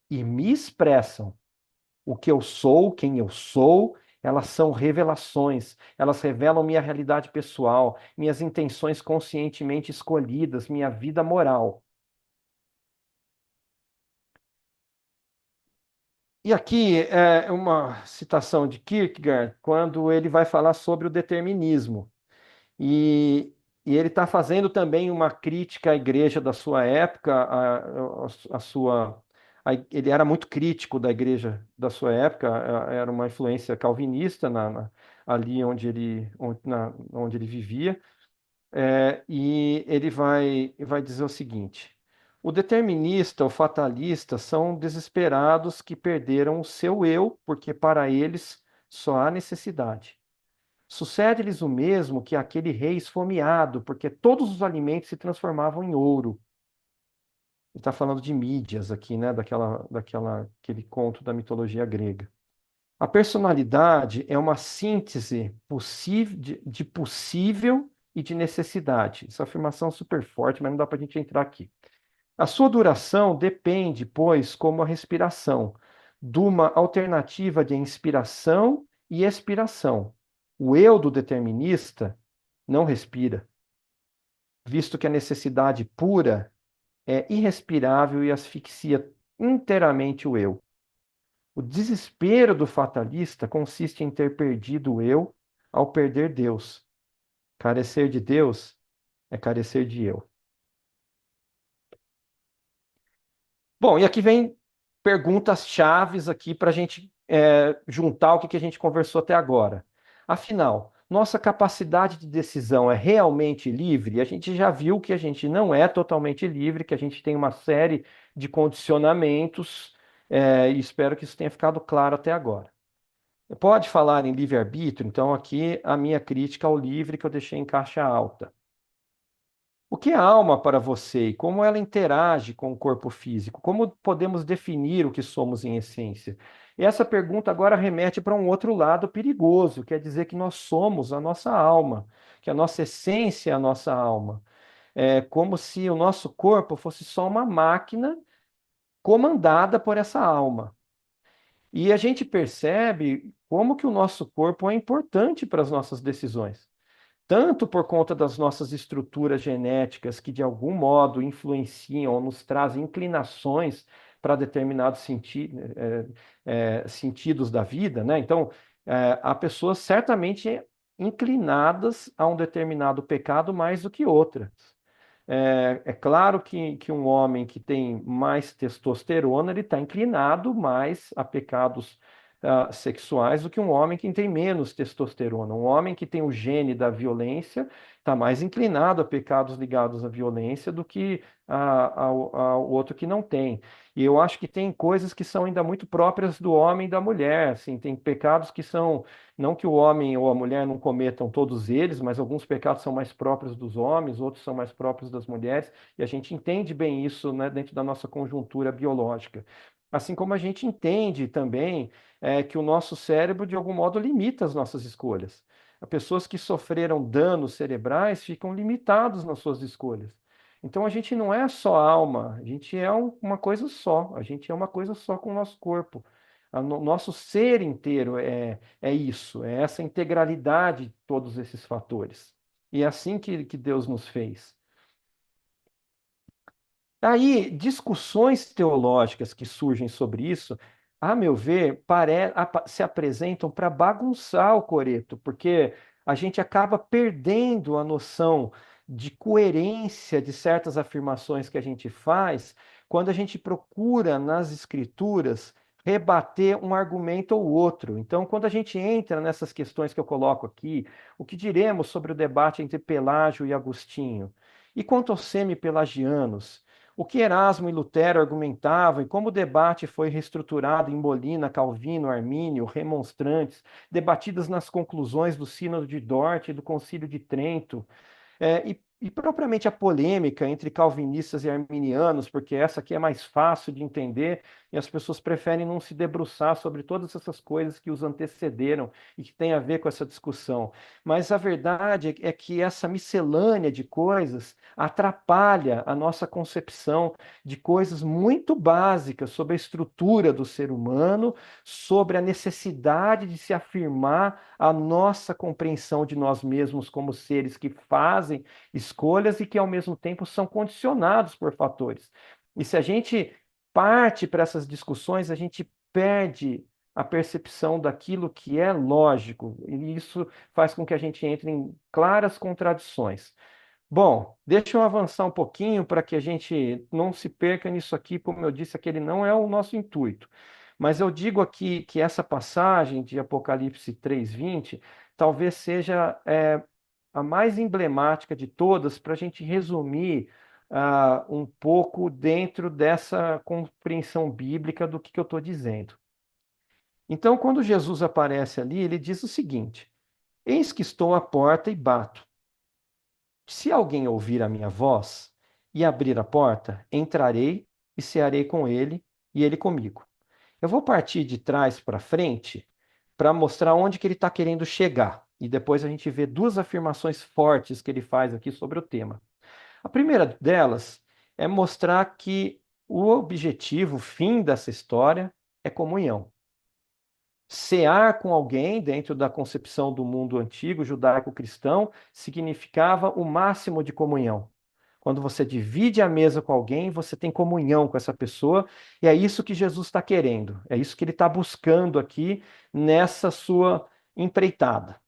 e me expressam. O que eu sou, quem eu sou, elas são revelações, elas revelam minha realidade pessoal, minhas intenções conscientemente escolhidas, minha vida moral. E aqui é uma citação de Kierkegaard, quando ele vai falar sobre o determinismo. E, e ele está fazendo também uma crítica à igreja da sua época, a sua. Ele era muito crítico da igreja da sua época, era uma influência calvinista ali onde ele vivia. E ele vai dizer o seguinte: o determinista, o fatalista são desesperados que perderam o seu eu, porque para eles só há necessidade. Sucede-lhes o mesmo que aquele rei esfomeado, porque todos os alimentos se transformavam em ouro. Ele está falando de Mídias aqui, né? Aquele conto da mitologia grega. A personalidade é uma síntese de possível e de necessidade. Essa afirmação é super forte, mas não dá para a gente entrar aqui. A sua duração depende, pois, como a respiração, de uma alternativa de inspiração e expiração. O eu do determinista não respira, visto que a necessidade pura é irrespirável e asfixia inteiramente o eu. O desespero do fatalista consiste em ter perdido o eu ao perder Deus. Carecer de Deus é carecer de eu. Bom, e aqui vem perguntas chaves aqui para a gente juntar o que a gente conversou até agora. Afinal, nossa capacidade de decisão é realmente livre? A gente já viu que a gente não é totalmente livre, que a gente tem uma série de condicionamentos, e espero que isso tenha ficado claro até agora. Pode falar em livre-arbítrio? Então, aqui a minha crítica ao livre que eu deixei em caixa alta. O que é alma para você e como ela interage com o corpo físico? Como podemos definir o que somos em essência? E essa pergunta agora remete para um outro lado perigoso, quer dizer que nós somos a nossa alma, que a nossa essência é a nossa alma. É como se o nosso corpo fosse só uma máquina comandada por essa alma. E a gente percebe como que o nosso corpo é importante para as nossas decisões, tanto por conta das nossas estruturas genéticas, que de algum modo influenciam ou nos trazem inclinações para determinados sentidos da vida, né? Então, há pessoas certamente inclinadas a um determinado pecado mais do que outras. É claro que um homem que tem mais testosterona, ele está inclinado mais a pecados sexuais do que um homem que tem menos testosterona. Um homem que tem o gene da violência está mais inclinado a pecados ligados à violência do que ao outro que não tem. E eu acho que tem coisas que são ainda muito próprias do homem e da mulher, assim, tem pecados que são, não que o homem ou a mulher não cometam todos eles, mas alguns pecados são mais próprios dos homens, outros são mais próprios das mulheres, e a gente entende bem isso, né, dentro da nossa conjuntura biológica. Assim como a gente entende também que o nosso cérebro, de algum modo, limita as nossas escolhas. As pessoas que sofreram danos cerebrais ficam limitados nas suas escolhas. Então a gente não é só alma, a gente é uma coisa só, a gente é uma coisa só com o nosso corpo. Nosso ser inteiro é isso, é essa integralidade de todos esses fatores. E é assim que Deus nos fez. Aí, discussões teológicas que surgem sobre isso, a meu ver, se apresentam para bagunçar o coreto, porque a gente acaba perdendo a noção de coerência de certas afirmações que a gente faz quando a gente procura nas escrituras rebater um argumento ou outro. Então, quando a gente entra nessas questões que eu coloco aqui, o que diremos sobre o debate entre Pelágio e Agostinho? E quanto aos semi-pelagianos? O que Erasmo e Lutero argumentavam e como o debate foi reestruturado em Molina, Calvino, Armínio, remonstrantes, debatidas nas conclusões do Sínodo de Dort e do Concílio de Trento, e propriamente a polêmica entre calvinistas e arminianos, porque essa aqui é mais fácil de entender e as pessoas preferem não se debruçar sobre todas essas coisas que os antecederam e que tem a ver com essa discussão. Mas a verdade é que essa miscelânea de coisas atrapalha a nossa concepção de coisas muito básicas sobre a estrutura do ser humano, sobre a necessidade de se afirmar a nossa compreensão de nós mesmos como seres que fazem escolhas e que, ao mesmo tempo, são condicionados por fatores. E se a gente parte para essas discussões, a gente perde a percepção daquilo que é lógico, e isso faz com que a gente entre em claras contradições. Bom, deixa eu avançar um pouquinho para que a gente não se perca nisso aqui, como eu disse, aquele não é o nosso intuito. Mas eu digo aqui que essa passagem de Apocalipse 3:20 talvez seja a mais emblemática de todas para a gente resumir um pouco dentro dessa compreensão bíblica do que eu estou dizendo. Então, quando Jesus aparece ali, ele diz o seguinte: Eis que estou à porta e bato. Se alguém ouvir a minha voz e abrir a porta, entrarei e cearei com ele e ele comigo. Eu vou partir de trás para frente para mostrar onde que ele está querendo chegar. E depois a gente vê duas afirmações fortes que ele faz aqui sobre o tema. A primeira delas é mostrar que o objetivo, o fim dessa história é comunhão. Cear com alguém, dentro da concepção do mundo antigo, judaico-cristão, significava o máximo de comunhão. Quando você divide a mesa com alguém, você tem comunhão com essa pessoa, e é isso que Jesus está querendo, é isso que ele está buscando aqui nessa sua empreitada.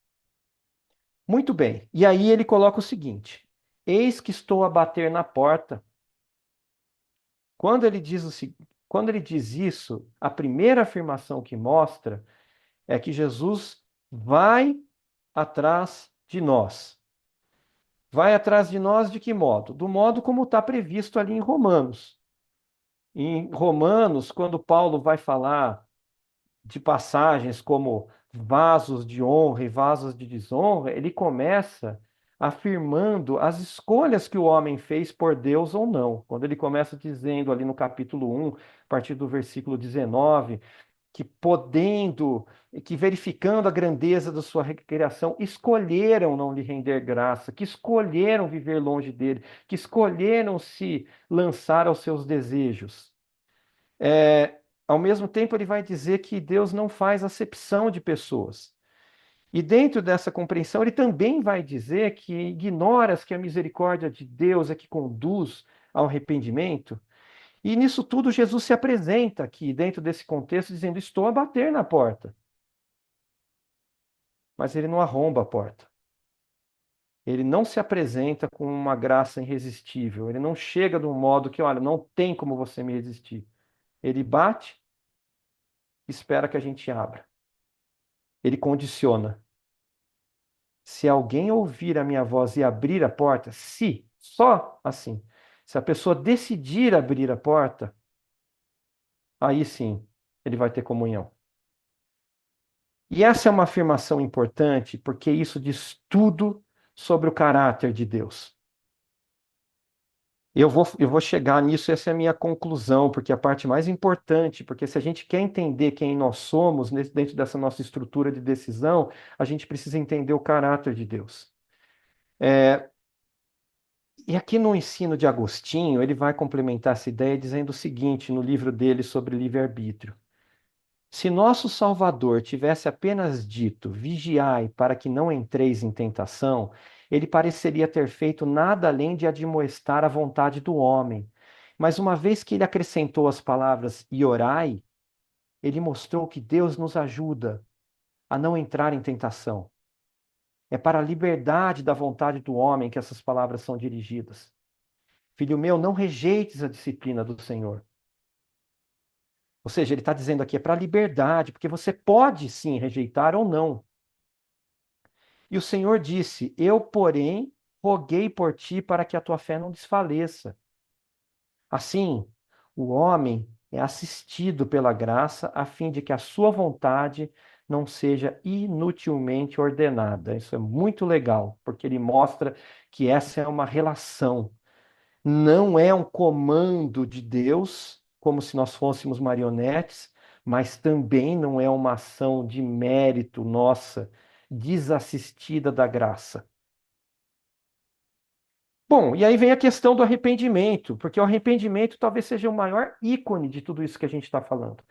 Muito bem, e aí ele coloca o seguinte: Eis que estou a bater na porta. Quando ele diz, quando ele diz isso, a primeira afirmação que mostra é que Jesus vai atrás de nós. Vai atrás de nós de que modo? Do modo como está previsto ali em Romanos. Em Romanos, quando Paulo vai falar de passagens como vasos de honra e vasos de desonra, ele começa afirmando as escolhas que o homem fez por Deus ou não. Quando ele começa dizendo ali no capítulo 1, a partir do versículo 19, que podendo, que verificando a grandeza da sua criação, escolheram não lhe render graça, que escolheram viver longe dele, que escolheram se lançar aos seus desejos. Ao mesmo tempo, ele vai dizer que Deus não faz acepção de pessoas. E dentro dessa compreensão, ele também vai dizer que ignoras que a misericórdia de Deus é que conduz ao arrependimento. E nisso tudo, Jesus se apresenta aqui, dentro desse contexto, dizendo: Estou a bater na porta. Mas ele não arromba a porta. Ele não se apresenta com uma graça irresistível. Ele não chega de um modo que, olha, não tem como você me resistir. Ele bate, espera que a gente abra. Ele condiciona. Se alguém ouvir a minha voz e abrir a porta, se, só assim, se a pessoa decidir abrir a porta, aí sim ele vai ter comunhão. E essa é uma afirmação importante, porque isso diz tudo sobre o caráter de Deus. Eu vou chegar nisso, essa é a minha conclusão, porque é a parte mais importante, porque se a gente quer entender quem nós somos dentro dessa nossa estrutura de decisão, a gente precisa entender o caráter de Deus. E aqui no ensino de Agostinho, ele vai complementar essa ideia dizendo o seguinte, no livro dele sobre livre-arbítrio: Se nosso Salvador tivesse apenas dito, vigiai para que não entreis em tentação, ele pareceria ter feito nada além de admoestar a vontade do homem. Mas uma vez que ele acrescentou as palavras e orai, ele mostrou que Deus nos ajuda a não entrar em tentação. É para a liberdade da vontade do homem que essas palavras são dirigidas. Filho meu, não rejeites a disciplina do Senhor. Ou seja, ele está dizendo aqui, é para a liberdade, porque você pode sim rejeitar ou não. E o Senhor disse: Eu, porém, roguei por ti para que a tua fé não desfaleça. Assim, o homem é assistido pela graça, a fim de que a sua vontade não seja inutilmente ordenada. Isso é muito legal, porque ele mostra que essa é uma relação. Não é um comando de Deus, como se nós fôssemos marionetes, mas também não é uma ação de mérito nossa, desassistida da graça. Bom, e aí vem a questão do arrependimento, porque o arrependimento talvez seja o maior ícone de tudo isso que a gente está falando.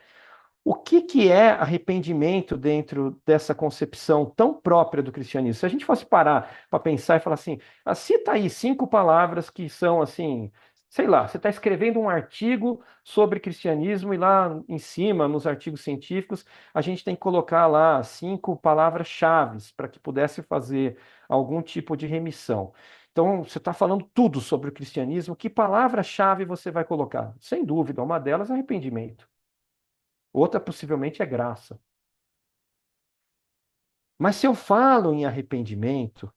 O que que é arrependimento dentro dessa concepção tão própria do cristianismo? Se a gente fosse parar para pensar e falar assim, cita aí 5 palavras que são assim, sei lá, você está escrevendo um artigo sobre cristianismo e lá em cima, nos artigos científicos, a gente tem que colocar lá 5 palavras-chave para que pudesse fazer algum tipo de remissão. Então, você está falando tudo sobre o cristianismo, que palavra-chave você vai colocar? Sem dúvida, uma delas é arrependimento. Outra possivelmente é graça. Mas se eu falo em arrependimento,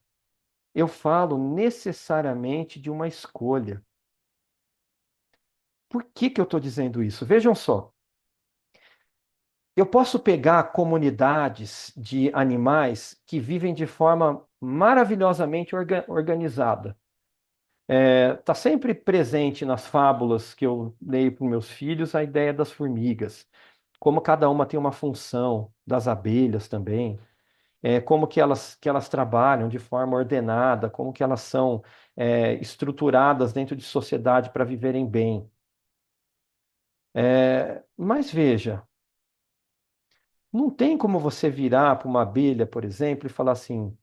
eu falo necessariamente de uma escolha. Por que que eu estou dizendo isso? Vejam só. Eu posso pegar comunidades de animais que vivem de forma maravilhosamente organizada. Está sempre presente nas fábulas que eu leio para os meus filhos a ideia das formigas, como cada uma tem uma função, das abelhas também. Como que elas trabalham de forma ordenada, como que elas são estruturadas dentro de sociedade para viverem bem. Mas veja, não tem como você virar para uma abelha, por exemplo, e falar assim: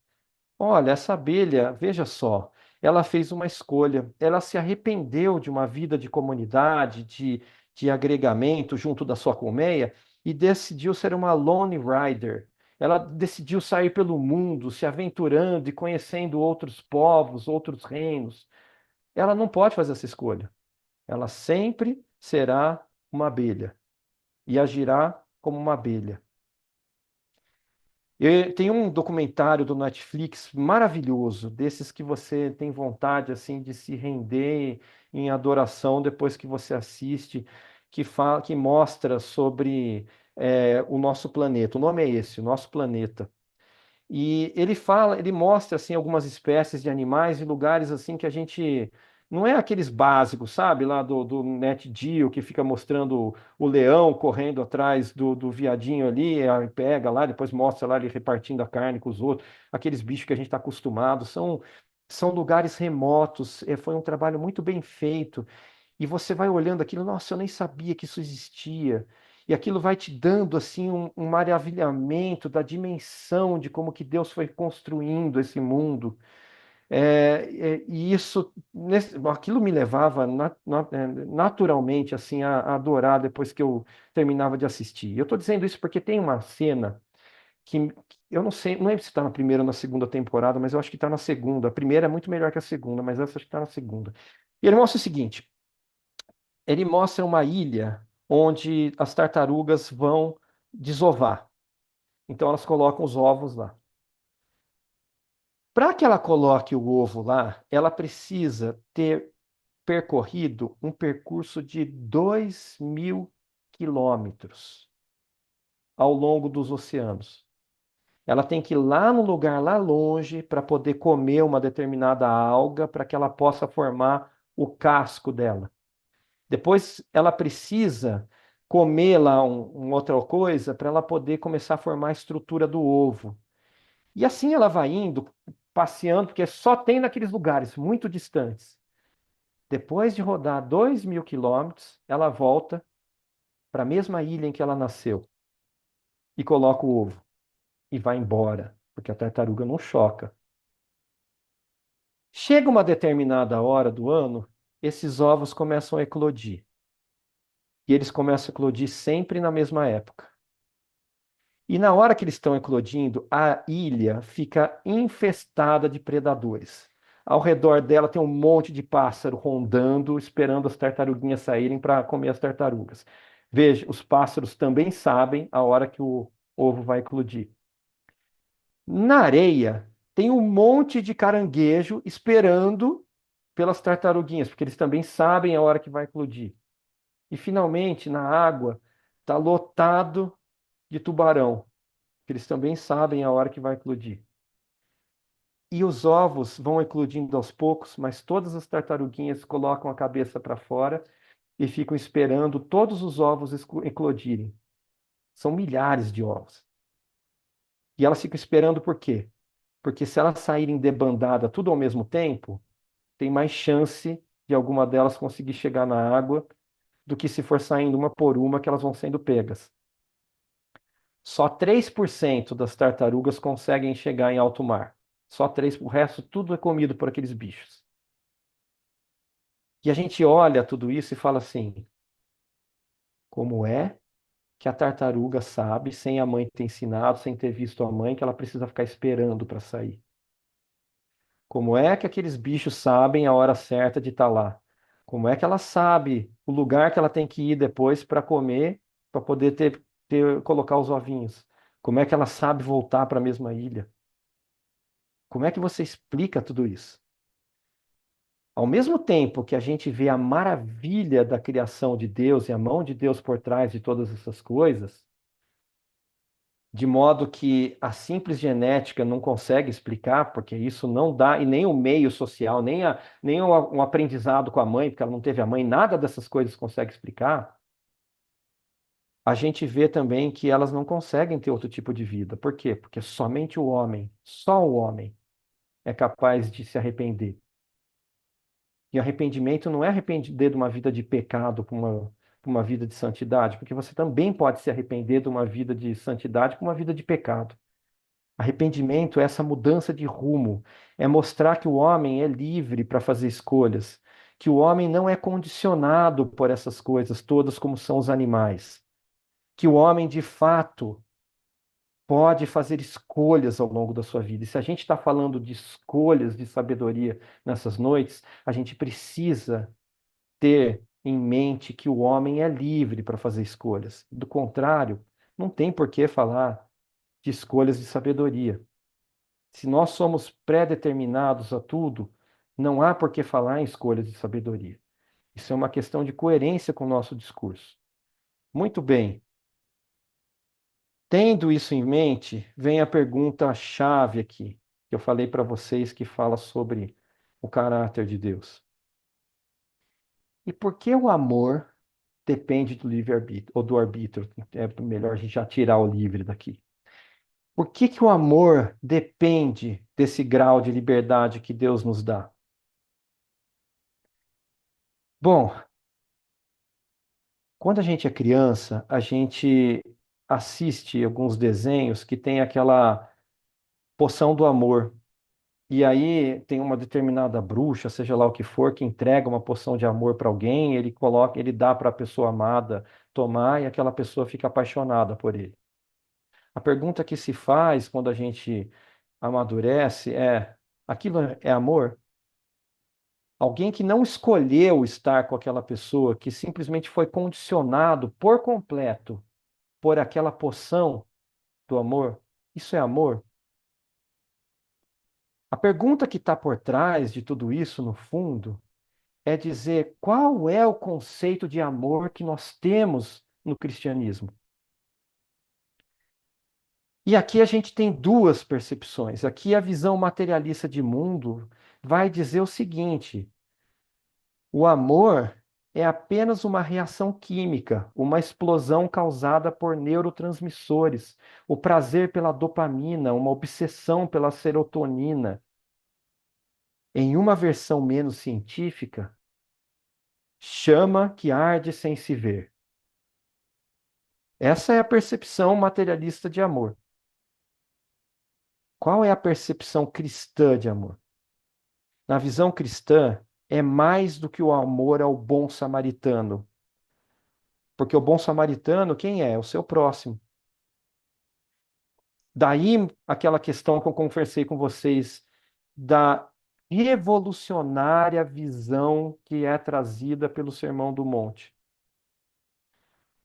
olha, essa abelha, veja só, ela fez uma escolha, ela se arrependeu de uma vida de comunidade, de agregamento junto da sua colmeia e decidiu ser uma lone rider. Ela decidiu sair pelo mundo, se aventurando e conhecendo outros povos, outros reinos. Ela não pode fazer essa escolha. Ela sempre será uma abelha e agirá como uma abelha. Tem um documentário do Netflix maravilhoso, desses que você tem vontade assim de se render em adoração depois que você assiste, que mostra sobre o nosso planeta. O nome é esse, o nosso planeta. E ele mostra assim algumas espécies de animais em lugares assim que a gente não é aqueles básicos, sabe? Lá do Net Geo que fica mostrando o leão correndo atrás do viadinho ali, aí pega lá, depois mostra lá ele repartindo a carne com os outros, aqueles bichos que a gente está acostumado, são lugares remotos. Foi um trabalho muito bem feito. E você vai olhando aquilo, nossa, eu nem sabia que isso existia. E aquilo vai te dando assim um maravilhamento da dimensão de como que Deus foi construindo esse mundo. E isso, aquilo me levava naturalmente assim a adorar depois que eu terminava de assistir. Eu estou dizendo isso porque tem uma cena que eu não sei, não lembro se está na primeira ou na segunda temporada, mas eu acho que está na segunda. A primeira é muito melhor que a segunda, mas essa acho que está na segunda. E ele mostra o seguinte: ele mostra uma ilha onde as tartarugas vão desovar. Então elas colocam os ovos lá. Para que ela coloque o ovo lá, ela precisa ter percorrido um percurso de 2.000 quilômetros ao longo dos oceanos. Ela tem que ir lá no lugar lá longe para poder comer uma determinada alga para que ela possa formar o casco dela. Depois ela precisa comer lá uma outra coisa para ela poder começar a formar a estrutura do ovo. E assim ela vai indo, passeando, porque só tem naqueles lugares muito distantes. Depois de rodar 2.000 quilômetros, ela volta para a mesma ilha em que ela nasceu e coloca o ovo e vai embora, porque a tartaruga não choca. Chega uma determinada hora do ano, esses ovos começam a eclodir. e eles começam a eclodir sempre na mesma época. E na hora que eles estão eclodindo, a ilha fica infestada de predadores. Ao redor dela tem um monte de pássaro rondando, esperando as tartaruguinhas saírem para comer as tartarugas. Veja, os pássaros também sabem a hora que o ovo vai eclodir. Na areia, tem um monte de caranguejo esperando pelas tartaruguinhas, porque eles também sabem a hora que vai eclodir. E finalmente, na água, está lotado de tubarão, que eles também sabem a hora que vai eclodir. E os ovos vão eclodindo aos poucos, mas todas as tartaruguinhas colocam a cabeça para fora e ficam esperando todos os ovos eclodirem. São milhares de ovos. E elas ficam esperando por quê? Porque se elas saírem debandada tudo ao mesmo tempo, tem mais chance de alguma delas conseguir chegar na água do que se for saindo uma por uma que elas vão sendo pegas. Só 3% das tartarugas conseguem chegar em alto mar. Só 3%, o resto tudo é comido por aqueles bichos. E a gente olha tudo isso e fala assim: como é que a tartaruga sabe, sem a mãe ter ensinado, sem ter visto a mãe, que ela precisa ficar esperando para sair? Como é que aqueles bichos sabem a hora certa de estar lá? Como é que ela sabe o lugar que ela tem que ir depois para comer, para poder colocar os ovinhos? Como é que ela sabe voltar para a mesma ilha? Como é que você explica tudo isso? Ao mesmo tempo que a gente vê a maravilha da criação de Deus e a mão de Deus por trás de todas essas coisas, de modo que a simples genética não consegue explicar, porque isso não dá, e nem o meio social, nem um aprendizado com a mãe, porque ela não teve a mãe, nada dessas coisas consegue explicar. A gente vê também que elas não conseguem ter outro tipo de vida. Por quê? Porque somente o homem, só o homem, é capaz de se arrepender. E arrependimento não é arrepender de uma vida de pecado para uma vida de santidade, porque você também pode se arrepender de uma vida de santidade para uma vida de pecado. Arrependimento é essa mudança de rumo, é mostrar que o homem é livre para fazer escolhas, que o homem não é condicionado por essas coisas todas como são os animais, que o homem de fato pode fazer escolhas ao longo da sua vida. E se a gente está falando de escolhas de sabedoria nessas noites, a gente precisa ter em mente que o homem é livre para fazer escolhas. Do contrário, não tem por que falar de escolhas de sabedoria. Se nós somos pré-determinados a tudo, não há por que falar em escolhas de sabedoria. Isso é uma questão de coerência com o nosso discurso. Muito bem. Tendo isso em mente, vem a pergunta-chave aqui, que eu falei para vocês, que fala sobre o caráter de Deus. E por que o amor depende do livre-arbítrio, ou do arbítrio? É melhor a gente já tirar o livre daqui. Por que que o amor depende desse grau de liberdade que Deus nos dá? Bom, quando a gente é criança, a gente assiste alguns desenhos que tem aquela poção do amor. E aí tem uma determinada bruxa, seja lá o que for, que entrega uma poção de amor para alguém, ele coloca, ele dá para a pessoa amada tomar e aquela pessoa fica apaixonada por ele. A pergunta que se faz quando a gente amadurece é: aquilo é amor? Alguém que não escolheu estar com aquela pessoa, que simplesmente foi condicionado por completo por aquela poção do amor, isso é amor? A pergunta que está por trás de tudo isso, no fundo, é dizer qual é o conceito de amor que nós temos no cristianismo. E aqui a gente tem duas percepções. Aqui a visão materialista de mundo vai dizer o seguinte: o amor é apenas uma reação química, uma explosão causada por neurotransmissores, o prazer pela dopamina, uma obsessão pela serotonina. Em uma versão menos científica, chama que arde sem se ver. Essa é a percepção materialista de amor. Qual é a percepção cristã de amor? Na visão cristã, é mais do que o amor ao bom samaritano. Porque o bom samaritano, quem é? O seu próximo. Daí aquela questão que eu conversei com vocês da revolucionária visão que é trazida pelo Sermão do Monte.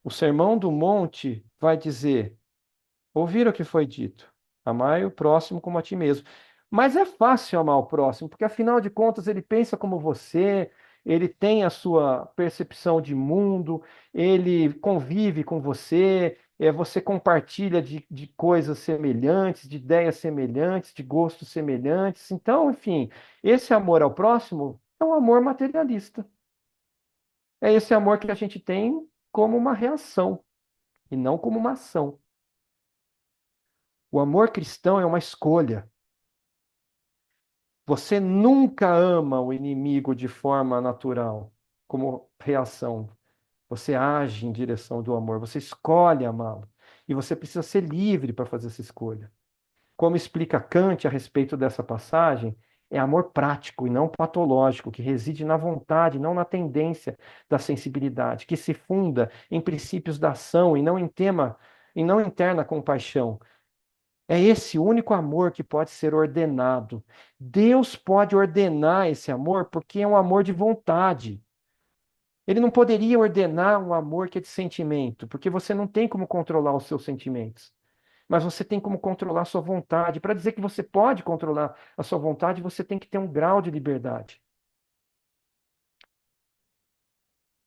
O Sermão do Monte vai dizer: ouviram o que foi dito, amai o próximo como a ti mesmo. Mas é fácil amar o próximo, porque afinal de contas ele pensa como você, ele tem a sua percepção de mundo, ele convive com você, você compartilha de coisas semelhantes, de ideias semelhantes, de gostos semelhantes. Então, enfim, esse amor ao próximo é um amor materialista. É esse amor que a gente tem como uma reação e não como uma ação. O amor cristão é uma escolha. Você nunca ama o inimigo de forma natural, como reação. Você age em direção do amor, você escolhe amá-lo. E você precisa ser livre para fazer essa escolha. Como explica Kant a respeito dessa passagem, é amor prático e não patológico, que reside na vontade, não na tendência da sensibilidade, que se funda em princípios da ação e não interna compaixão. É esse único amor que pode ser ordenado. Deus pode ordenar esse amor porque é um amor de vontade. Ele não poderia ordenar um amor que é de sentimento, porque você não tem como controlar os seus sentimentos. Mas você tem como controlar a sua vontade. Para dizer que você pode controlar a sua vontade, você tem que ter um grau de liberdade.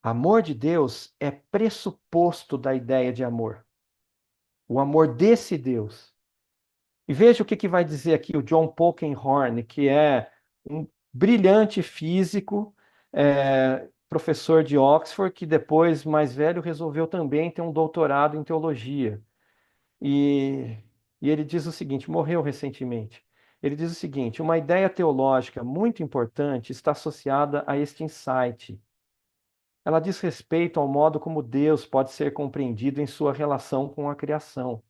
Amor de Deus é pressuposto da ideia de amor. O amor desse Deus. E veja o que vai dizer aqui o John Polkinghorne, que é um brilhante físico, professor de Oxford, que depois, mais velho, resolveu também ter um doutorado em teologia. E, e ele diz o seguinte, morreu recentemente. Ele diz o seguinte: uma ideia teológica muito importante está associada a este insight. Ela diz respeito ao modo como Deus pode ser compreendido em sua relação com a criação.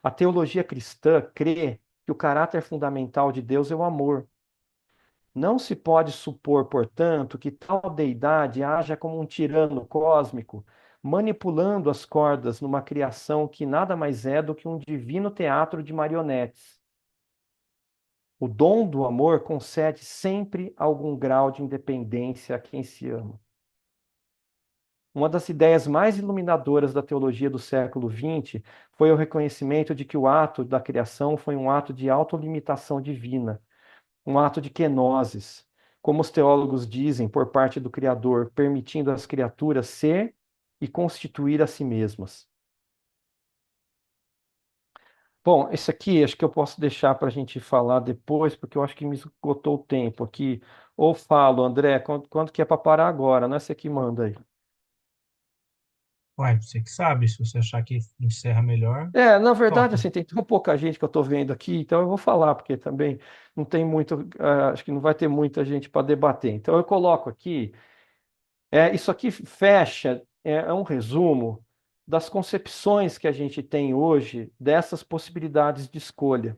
A teologia cristã crê que o caráter fundamental de Deus é o amor. Não se pode supor, portanto, que tal deidade haja como um tirano cósmico, manipulando as cordas numa criação que nada mais é do que um divino teatro de marionetes. O dom do amor concede sempre algum grau de independência a quem se ama. Uma das ideias mais iluminadoras da teologia do século XX foi o reconhecimento de que o ato da criação foi um ato de autolimitação divina, um ato de kenosis, como os teólogos dizem, por parte do Criador, permitindo às criaturas ser e constituir a si mesmas. Bom, esse aqui acho que eu posso deixar para a gente falar depois, porque eu acho que me esgotou o tempo aqui. Ou falo, André, quando que é para parar agora? Não é você que manda aí. Uai, você que sabe, se você achar que encerra melhor, Na verdade, toca. assim, tem tão pouca gente que eu estou vendo aqui, então eu vou falar, porque também não tem muito, acho que não vai ter muita gente para debater. Então eu coloco aqui, isso aqui fecha, é um resumo das concepções que a gente tem hoje dessas possibilidades de escolha.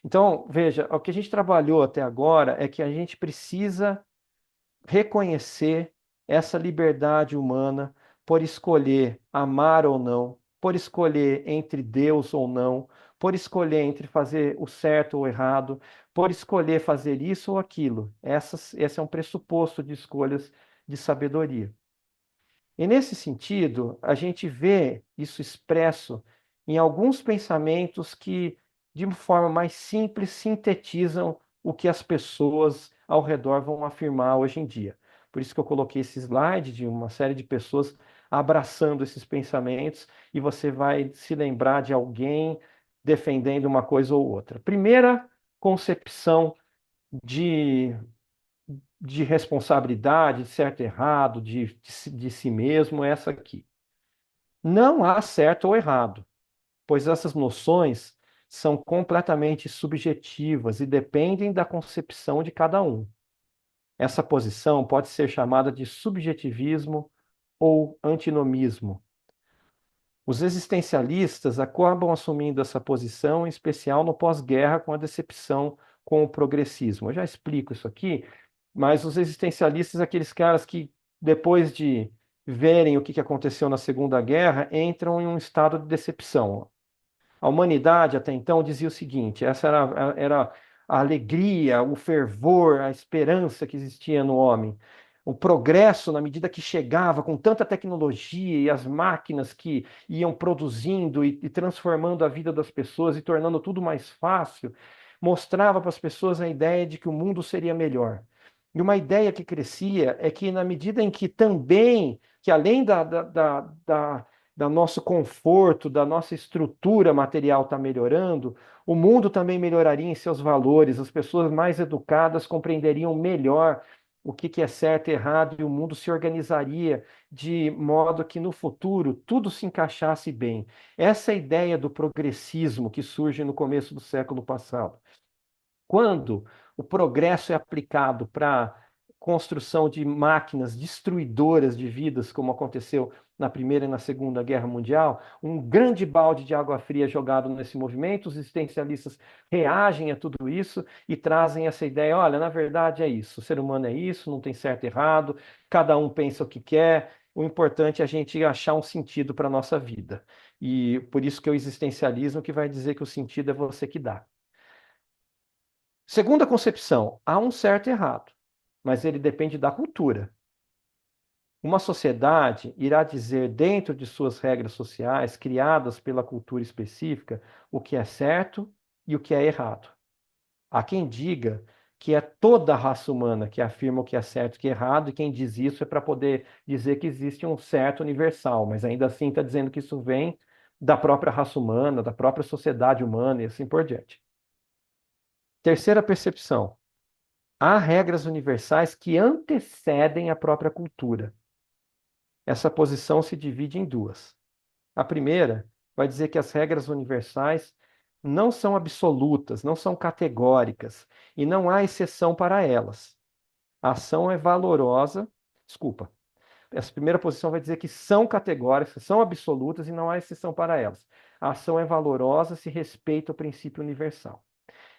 Então, veja, o que a gente trabalhou até agora é que a gente precisa reconhecer essa liberdade humana por escolher amar ou não, por escolher entre Deus ou não, por escolher entre fazer o certo ou o errado, por escolher fazer isso ou aquilo. Esse é um pressuposto de escolhas de sabedoria. E nesse sentido, a gente vê isso expresso em alguns pensamentos que, de uma forma mais simples, sintetizam o que as pessoas ao redor vão afirmar hoje em dia. Por isso que eu coloquei esse slide de uma série de pessoas abraçando esses pensamentos e você vai se lembrar de alguém defendendo uma coisa ou outra. Primeira concepção de de responsabilidade, de certo e errado, de si mesmo, é essa aqui. Não há certo ou errado, pois essas noções são completamente subjetivas e dependem da concepção de cada um. Essa posição pode ser chamada de subjetivismo ou antinomismo. Os existencialistas acabam assumindo essa posição, em especial no pós-guerra, com a decepção com o progressismo. Eu já explico isso aqui, mas os existencialistas, aqueles caras que, depois de verem o que aconteceu na Segunda Guerra, entram em um estado de decepção. A humanidade até então dizia o seguinte: essa era a alegria, o fervor, a esperança que existia no homem. O progresso, na medida que chegava com tanta tecnologia e as máquinas que iam produzindo e transformando a vida das pessoas e tornando tudo mais fácil, mostrava para as pessoas a ideia de que o mundo seria melhor. E uma ideia que crescia é que, na medida em que também, que além da nosso conforto, da nossa estrutura material está melhorando, o mundo também melhoraria em seus valores, as pessoas mais educadas compreenderiam melhor o que é certo e errado, e o mundo se organizaria de modo que no futuro tudo se encaixasse bem. Essa é a ideia do progressismo que surge no começo do século passado. Quando o progresso é aplicado para construção de máquinas destruidoras de vidas, como aconteceu na Primeira e na Segunda Guerra Mundial, um grande balde de água fria jogado nesse movimento, os existencialistas reagem a tudo isso e trazem essa ideia: olha, na verdade é isso, o ser humano é isso, não tem certo e errado, cada um pensa o que quer, o importante é a gente achar um sentido para a nossa vida. E por isso que é o existencialismo que vai dizer que o sentido é você que dá. Segunda concepção, há um certo e errado, mas ele depende da cultura. Uma sociedade irá dizer, dentro de suas regras sociais, criadas pela cultura específica, o que é certo e o que é errado. Há quem diga que é toda a raça humana que afirma o que é certo e o que é errado, e quem diz isso é para poder dizer que existe um certo universal, mas ainda assim está dizendo que isso vem da própria raça humana, da própria sociedade humana e assim por diante. Terceira percepção. Há regras universais que antecedem a própria cultura. Essa posição se divide em duas. A primeira vai dizer que as regras universais não são absolutas, não são categóricas e não há exceção para elas. A ação é valorosa, desculpa. Essa primeira posição vai dizer que são categóricas, são absolutas e não há exceção para elas. A ação é valorosa se respeita o princípio universal.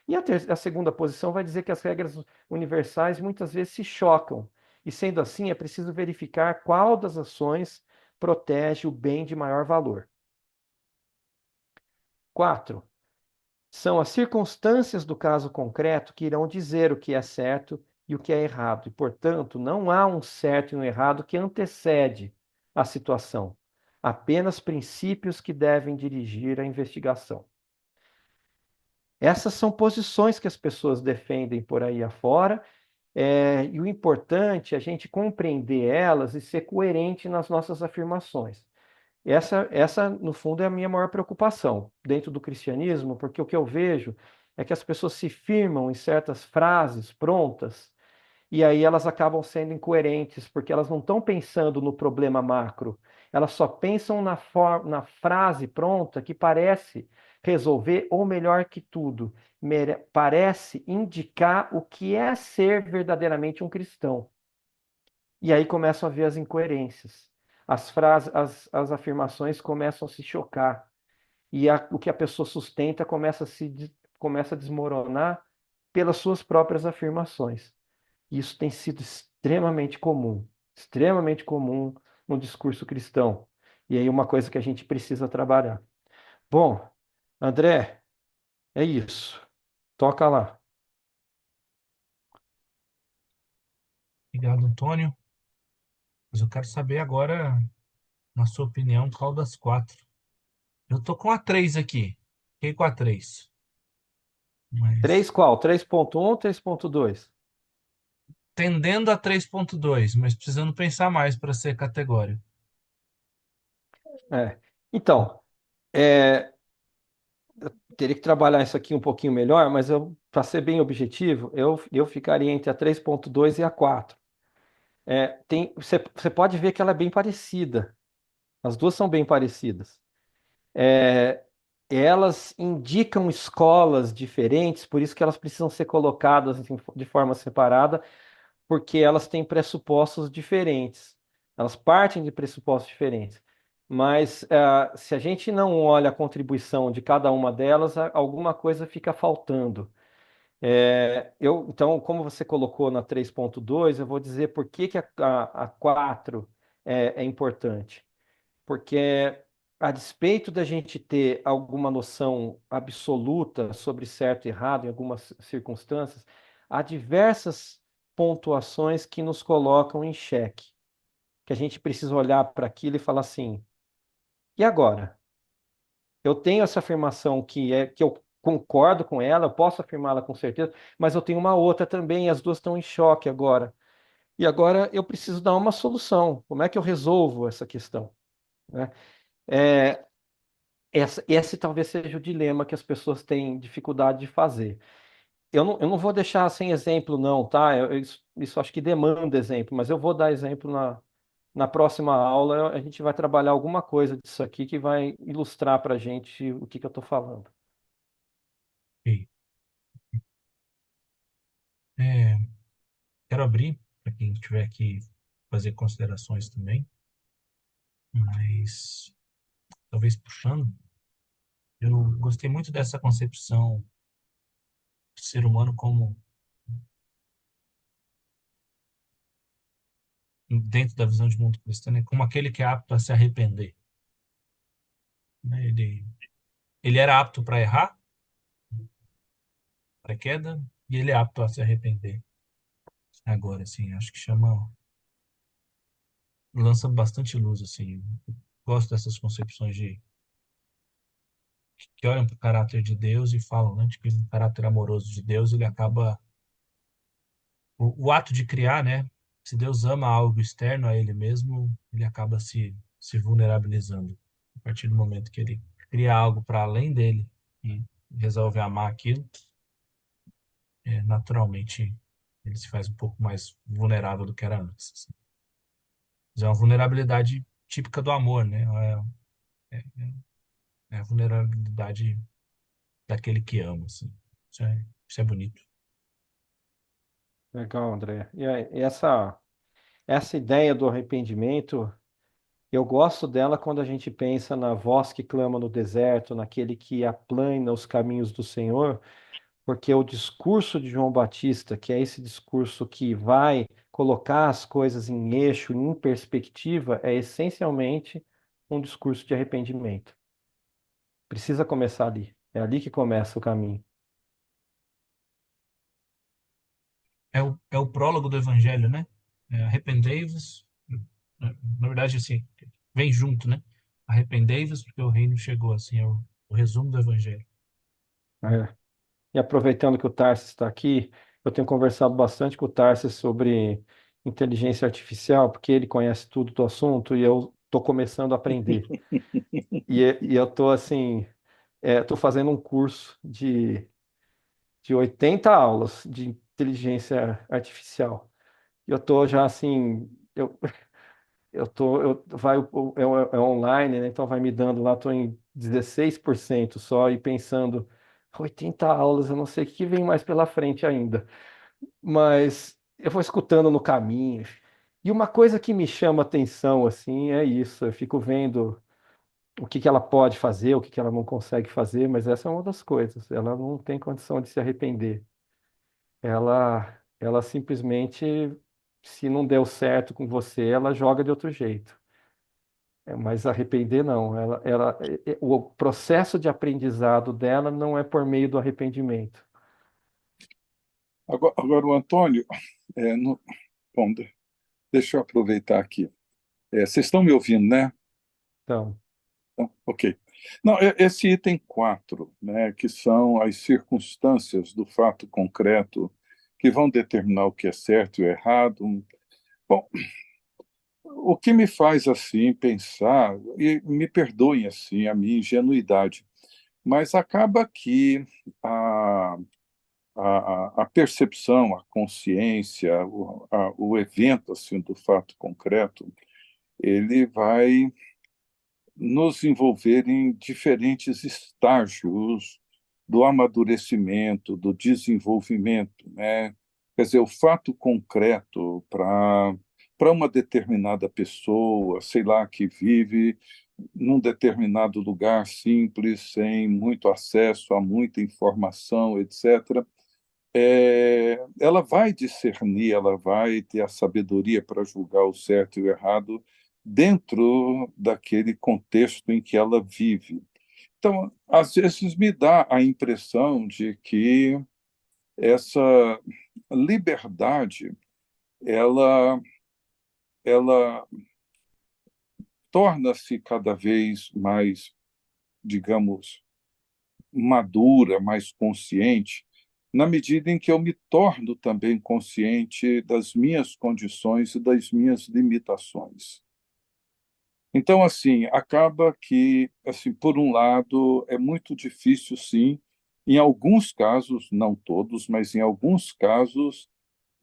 E a segunda posição vai dizer que as regras universais muitas vezes se chocam. E sendo assim, é preciso verificar qual das ações protege o bem de maior valor. 4. São as circunstâncias do caso concreto que irão dizer o que é certo e o que é errado. E, portanto, não há um certo e um errado que antecede a situação. Apenas princípios que devem dirigir a investigação. Essas são posições que as pessoas defendem por aí afora, e o importante é a gente compreender elas e ser coerente nas nossas afirmações. No fundo, é a minha maior preocupação dentro do cristianismo, porque o que eu vejo é que as pessoas se firmam em certas frases prontas e aí elas acabam sendo incoerentes, porque elas não estão pensando no problema macro, elas só pensam na frase pronta que parece resolver, ou melhor que tudo, parece indicar o que é ser verdadeiramente um cristão. E aí começam a ver as incoerências. As frases, as afirmações começam a se chocar. E o que a pessoa sustenta começa a desmoronar pelas suas próprias afirmações. Isso tem sido extremamente comum no discurso cristão. E aí uma coisa que a gente precisa trabalhar. Bom, André, é isso. Toca lá. Obrigado, Antônio. Mas eu quero saber agora, na sua opinião, qual das quatro? Eu tô com a três aqui. Fiquei com a três. Mas 3 qual? 3.1 ou 3.2? tendendo a 3.2, mas precisando pensar mais para ser categórico. É. Então, é, teria que trabalhar isso aqui um pouquinho melhor, mas para ser bem objetivo, eu ficaria entre a 3.2 e a 4. Você pode ver que ela é bem parecida. As duas são bem parecidas. É, elas indicam escolas diferentes, por isso que elas precisam ser colocadas assim, de forma separada, porque elas têm pressupostos diferentes. Elas partem de pressupostos diferentes. Mas se a gente não olha a contribuição de cada uma delas, alguma coisa fica faltando. Então, como você colocou na 3.2, eu vou dizer por que que a 4 é importante, porque a despeito da gente ter alguma noção absoluta sobre certo e errado em algumas circunstâncias, há diversas pontuações que nos colocam em xeque, que a gente precisa olhar para aquilo e falar assim: e agora? Eu tenho essa afirmação que eu concordo com ela, eu posso afirmá-la com certeza, mas eu tenho uma outra também, e as duas estão em choque agora. E agora eu preciso dar uma solução. Como é que eu resolvo essa questão, né? É, esse talvez seja o dilema que as pessoas têm dificuldade de fazer. Eu não vou deixar sem exemplo, não, tá? Isso acho que demanda exemplo, mas eu vou dar exemplo na próxima aula. A gente vai trabalhar alguma coisa disso aqui que vai ilustrar para a gente o que eu estou falando. Ok. É, quero abrir para quem tiver que fazer considerações também, mas talvez puxando, eu gostei muito dessa concepção do ser humano como, dentro da visão de mundo cristão, né, como aquele que é apto a se arrepender, né? Ele era apto para errar, para queda, e ele é apto a se arrepender. Agora, assim, acho que lança bastante luz, assim. Gosto dessas concepções que olham para o caráter de Deus e falam, né, de que o caráter amoroso de Deus, ele acaba o ato de criar, né? Se Deus ama algo externo a ele mesmo, ele acaba se vulnerabilizando. A partir do momento que ele cria algo para além dele e resolve amar aquilo, naturalmente ele se faz um pouco mais vulnerável do que era antes, assim. Mas é uma vulnerabilidade típica do amor, né? É a vulnerabilidade daquele que ama, assim. Isso é bonito. Legal, André. E essa ideia do arrependimento, eu gosto dela quando a gente pensa na voz que clama no deserto, naquele que aplana os caminhos do Senhor, porque o discurso de João Batista, que é esse discurso que vai colocar as coisas em eixo, em perspectiva, é essencialmente um discurso de arrependimento. Precisa começar ali. É ali que começa o caminho. É o prólogo do Evangelho, né? Arrependei-vos. Na verdade, assim, vem junto, né? Arrependei-vos porque o reino chegou, assim, é o resumo do Evangelho. É. E aproveitando que o Tarsis está aqui, eu tenho conversado bastante com o Tarsis sobre inteligência artificial, porque ele conhece tudo do assunto e eu estou começando a aprender. E eu estou assim, estou fazendo um curso de 80 aulas de inteligência artificial. E eu estou já assim, é online, né? Então vai me dando lá, estou em 16% só e pensando, 80 aulas, eu não sei o que vem mais pela frente ainda. Mas eu vou escutando no caminho. E uma coisa que me chama atenção, assim, é isso. Eu fico vendo o que ela pode fazer, o que ela não consegue fazer, mas essa é uma das coisas. Ela não tem condição de se arrepender. Ela simplesmente, se não deu certo com você, ela joga de outro jeito. Mas arrepender não. O processo de aprendizado dela não é por meio do arrependimento. Agora, o Antônio, no, bom, deixa eu aproveitar aqui. Vocês estão me ouvindo, né? Então, Então, ok. Não, esse item 4, né, que são as circunstâncias do fato concreto que vão determinar o que é certo e o errado. Bom, o que me faz assim pensar, e me perdoem assim a minha ingenuidade, mas acaba que a, a percepção, a consciência, o evento assim do fato concreto, ele vai nos envolver em diferentes estágios do amadurecimento, do desenvolvimento, né? Quer dizer, o fato concreto para uma determinada pessoa, sei lá, que vive num determinado lugar simples, sem muito acesso a muita informação, etc. Ela vai discernir, ela vai ter a sabedoria para julgar o certo e o errado dentro daquele contexto em que ela vive. Então, às vezes me dá a impressão de que essa liberdade, ela, ela torna-se cada vez mais, digamos, madura, mais consciente, na medida em que eu me torno também consciente das minhas condições e das minhas limitações. Então, assim, acaba que, assim, por um lado, é muito difícil, sim, em alguns casos, não todos, mas em alguns casos,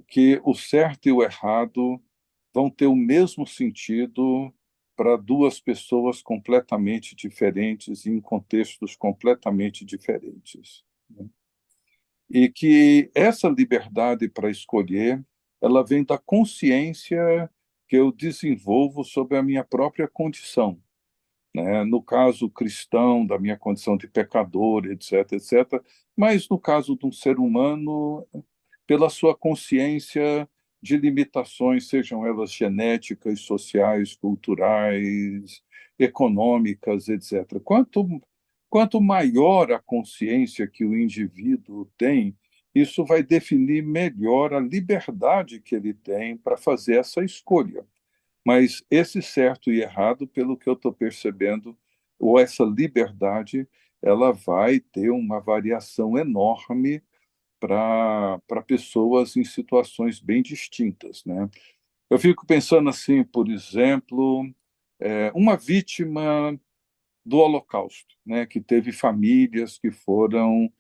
que o certo e o errado vão ter o mesmo sentido para duas pessoas completamente diferentes, em contextos completamente diferentes, né? E que essa liberdade para escolher, ela vem da consciência que eu desenvolvo sobre a minha própria condição, né? No caso cristão, da minha condição de pecador, etc., etc., mas no caso de um ser humano, pela sua consciência de limitações, sejam elas genéticas, sociais, culturais, econômicas, etc. Quanto maior a consciência que o indivíduo tem, isso vai definir melhor a liberdade que ele tem para fazer essa escolha. Mas esse certo e errado, pelo que eu estou percebendo, ou essa liberdade, ela vai ter uma variação enorme para pessoas em situações bem distintas, né? Eu fico pensando assim, por exemplo, uma vítima do Holocausto, né, que teve famílias que foram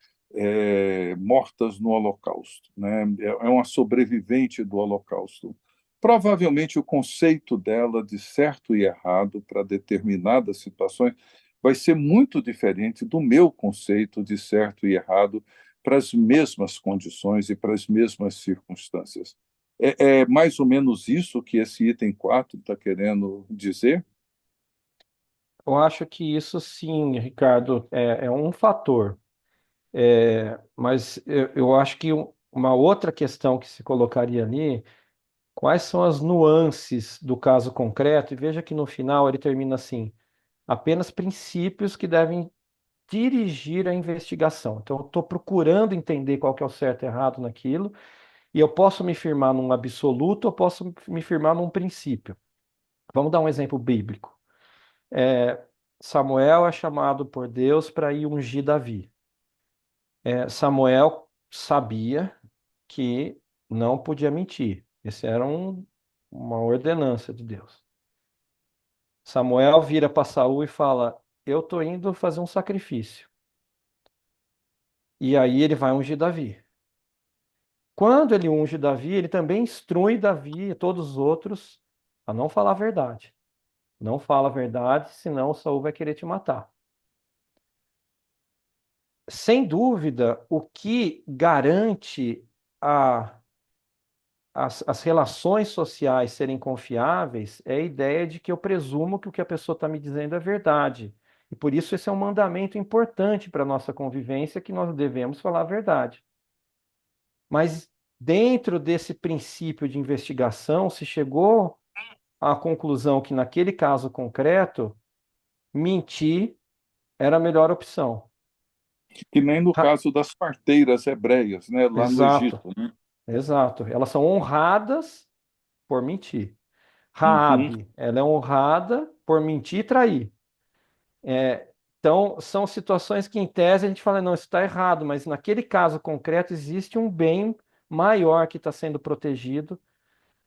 mortas no Holocausto, né? É uma sobrevivente do Holocausto. Provavelmente o conceito dela de certo e errado para determinadas situações vai ser muito diferente do meu conceito de certo e errado para as mesmas condições e para as mesmas circunstâncias. É mais ou menos isso que esse item 4 está querendo dizer? Eu acho que isso sim, Ricardo, é um fator. Mas eu acho que uma outra questão que se colocaria ali, quais são as nuances do caso concreto? E veja que no final ele termina assim: apenas princípios que devem dirigir a investigação. Então, eu estou procurando entender qual que é o certo e errado naquilo, e eu posso me firmar num absoluto, eu posso me firmar num princípio. Vamos dar um exemplo bíblico. É, Samuel é chamado por Deus para ir ungir Davi. Samuel sabia que não podia mentir. Esse era uma ordenança de Deus. Samuel vira para Saul e fala: eu estou indo fazer um sacrifício. E aí ele vai ungir Davi. Quando ele unge Davi, ele também instrui Davi e todos os outros a não falar a verdade. Não fala a verdade, senão Saul vai querer te matar. Sem dúvida, o que garante a as relações sociais serem confiáveis é a ideia de que eu presumo que o que a pessoa está me dizendo é verdade. E por isso esse é um mandamento importante para a nossa convivência, que nós devemos falar a verdade. Mas dentro desse princípio de investigação, se chegou à conclusão que naquele caso concreto, mentir era a melhor opção. Que nem no Ra- caso das parteiras hebreias, né, lá no Exato, Egito, né? exato. Elas são honradas por mentir. Uhum. Raabe, ela é honrada por mentir e trair. Então, são situações que, em tese, a gente fala, não, isso está errado, mas naquele caso concreto existe um bem maior que está sendo protegido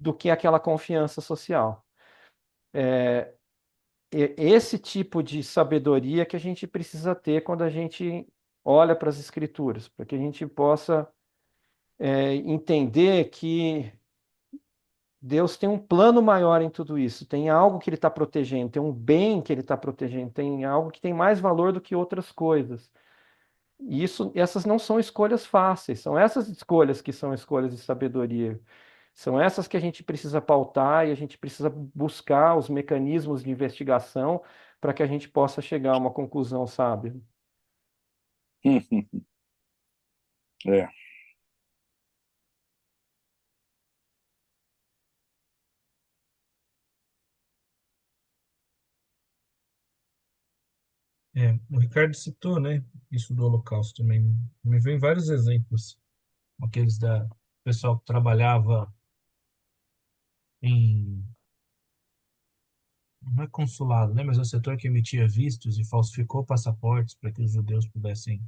do que aquela confiança social. Esse tipo de sabedoria que a gente precisa ter quando a gente olha para as escrituras, para que a gente possa entender que Deus tem um plano maior em tudo isso, tem algo que Ele está protegendo, tem um bem que Ele está protegendo, tem algo que tem mais valor do que outras coisas. E essas não são escolhas fáceis, são essas escolhas que são escolhas de sabedoria. São essas que a gente precisa pautar e a gente precisa buscar os mecanismos de investigação para que a gente possa chegar a uma conclusão sábia. É. O Ricardo citou, né, isso do Holocausto também. Me vem vários exemplos, aqueles da pessoal que trabalhava em, não é consulado, né, mas é o setor que emitia vistos e falsificou passaportes para que os judeus pudessem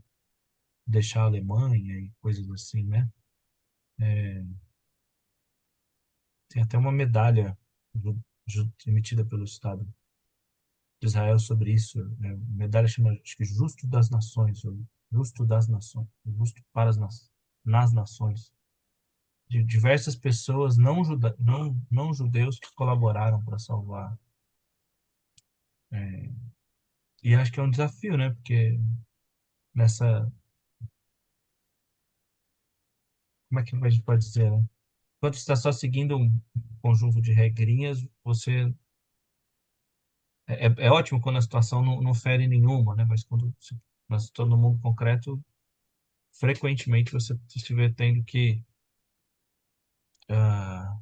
deixar a Alemanha e coisas assim, né? Tem até uma medalha emitida pelo Estado de Israel sobre isso. Né? A medalha chama, acho que Justo das Nações, ou Justo das Nações, Justo para nas Nações. De diversas pessoas não judeus que colaboraram para salvar. É, e acho que é um desafio, né? Porque nessa. Como é que a gente pode dizer, né? Quando você está só seguindo um conjunto de regrinhas, você. É ótimo quando a situação não fere nenhuma, né? Mas quando nós estamos no mundo concreto, frequentemente você se vê tendo que ah,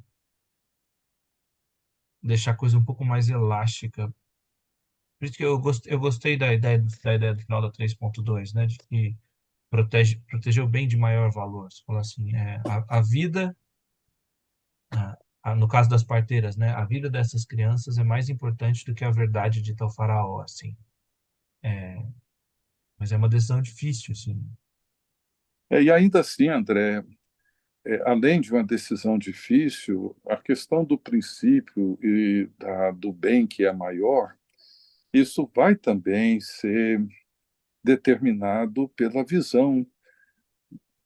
deixar a coisa um pouco mais elástica. Por isso que eu gostei da ideia do final da 3.2, né? De que proteger o bem de maior valor. Você fala assim, a vida, no caso das parteiras, né? A vida dessas crianças é mais importante do que a verdade de tal faraó, assim. Mas é uma decisão difícil, assim. E ainda assim, André, além de uma decisão difícil, a questão do princípio e do bem que é maior, isso vai também ser determinado pela visão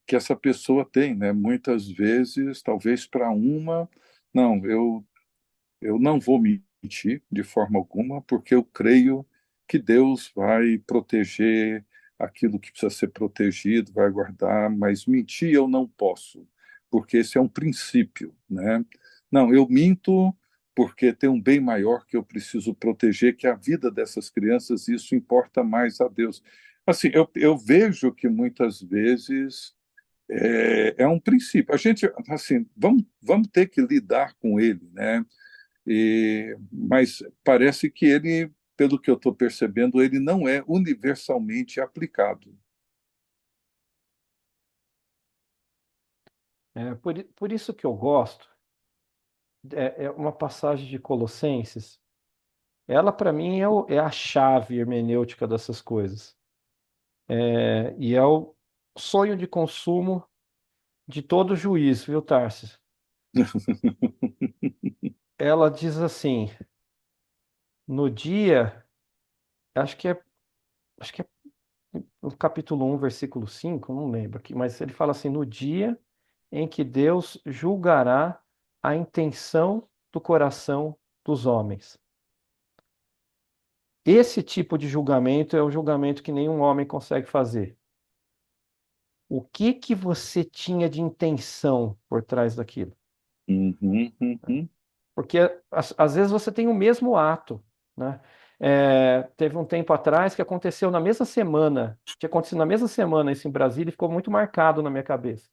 que essa pessoa tem, né? Muitas vezes, talvez para uma, não, eu não vou mentir de forma alguma, porque eu creio que Deus vai proteger aquilo que precisa ser protegido, vai guardar, mas mentir eu não posso, porque esse é um princípio, né? Não, eu minto porque tem um bem maior que eu preciso proteger, que é a vida dessas crianças, e isso importa mais a Deus. Assim, eu vejo que muitas vezes é um princípio. A gente, assim, vamos ter que lidar com ele, né? Mas parece que ele, pelo que eu estou percebendo, ele não é universalmente aplicado. Por isso que eu gosto, é uma passagem de Colossenses. Ela, para mim, é a chave hermenêutica dessas coisas. E é o sonho de consumo de todo juiz, viu, Tarsis? Ela diz assim, no dia, acho que é, acho que é no capítulo 1, versículo 5, não lembro aqui, mas ele fala assim, no dia em que Deus julgará a intenção do coração dos homens. Esse tipo de julgamento é o julgamento que nenhum homem consegue fazer. O que que você tinha de intenção por trás daquilo? Uhum, uhum. Porque às vezes você tem o mesmo ato, né? Teve um tempo atrás que aconteceu na mesma semana, tinha acontecido na mesma semana isso em Brasília e ficou muito marcado na minha cabeça.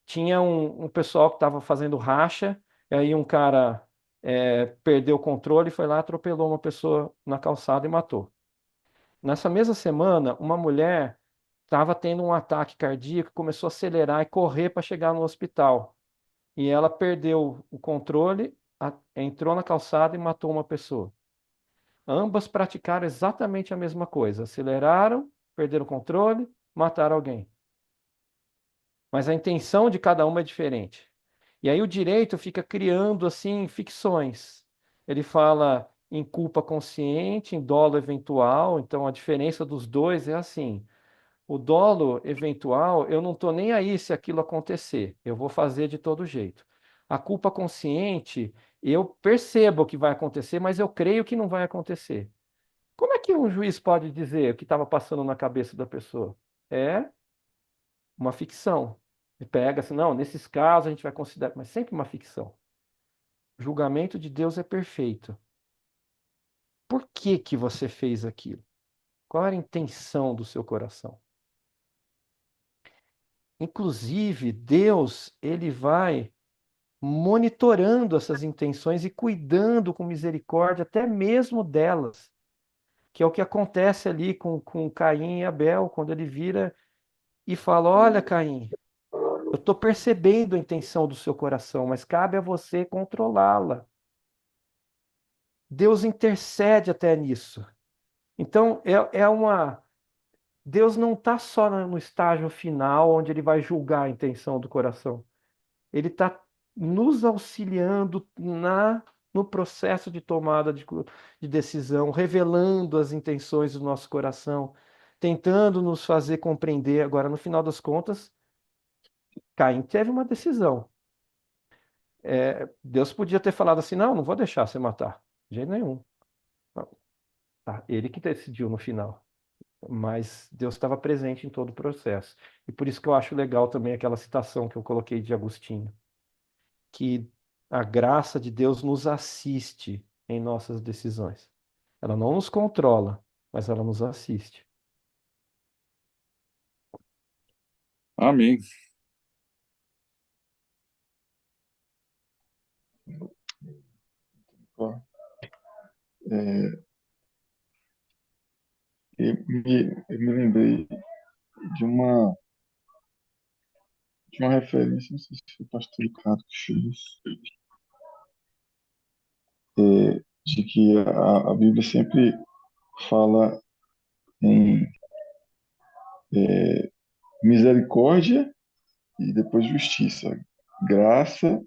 Tinha um pessoal que estava fazendo racha, e aí um cara perdeu o controle, foi lá, atropelou uma pessoa na calçada e matou. Nessa mesma semana, uma mulher estava tendo um ataque cardíaco, começou a acelerar e correr para chegar no hospital. E ela perdeu o controle, entrou na calçada e matou uma pessoa. Ambas praticaram exatamente a mesma coisa. Aceleraram, perderam o controle, mataram alguém. Mas a intenção de cada uma é diferente. E aí o direito fica criando assim ficções. Ele fala em culpa consciente, em dolo eventual. Então a diferença dos dois é assim: o dolo eventual, eu não estou nem aí se aquilo acontecer, eu vou fazer de todo jeito. A culpa consciente, eu percebo que vai acontecer, mas eu creio que não vai acontecer. Como é que um juiz pode dizer o que estava passando na cabeça da pessoa? É uma ficção. Ele pega assim, não, nesses casos a gente vai considerar, mas sempre uma ficção. O julgamento de Deus é perfeito. Por que que você fez aquilo? Qual era a intenção do seu coração? Inclusive, Deus, ele vai monitorando essas intenções e cuidando com misericórdia até mesmo delas, que é o que acontece ali com Caim e Abel, quando ele vira e fala: Olha, Caim, eu estou percebendo a intenção do seu coração, mas cabe a você controlá-la. Deus intercede até nisso. Então, é uma. Deus não está só no estágio final, onde ele vai julgar a intenção do coração. Ele está nos auxiliando no processo de tomada de decisão, revelando as intenções do nosso coração, tentando nos fazer compreender. Agora, no final das contas, Caim teve uma decisão. Deus podia ter falado assim: não, não vou deixar você matar, de jeito nenhum. Não, tá, ele que decidiu no final. Mas Deus estava presente em todo o processo. E por isso que eu acho legal também aquela citação que eu coloquei de Agostinho, que a graça de Deus nos assiste em nossas decisões. Ela não nos controla, mas ela nos assiste. Amém. Ó, é, eu me lembrei de uma referência, não sei se foi o pastor Ricardo que fez, de que a Bíblia sempre fala em misericórdia e depois justiça, graça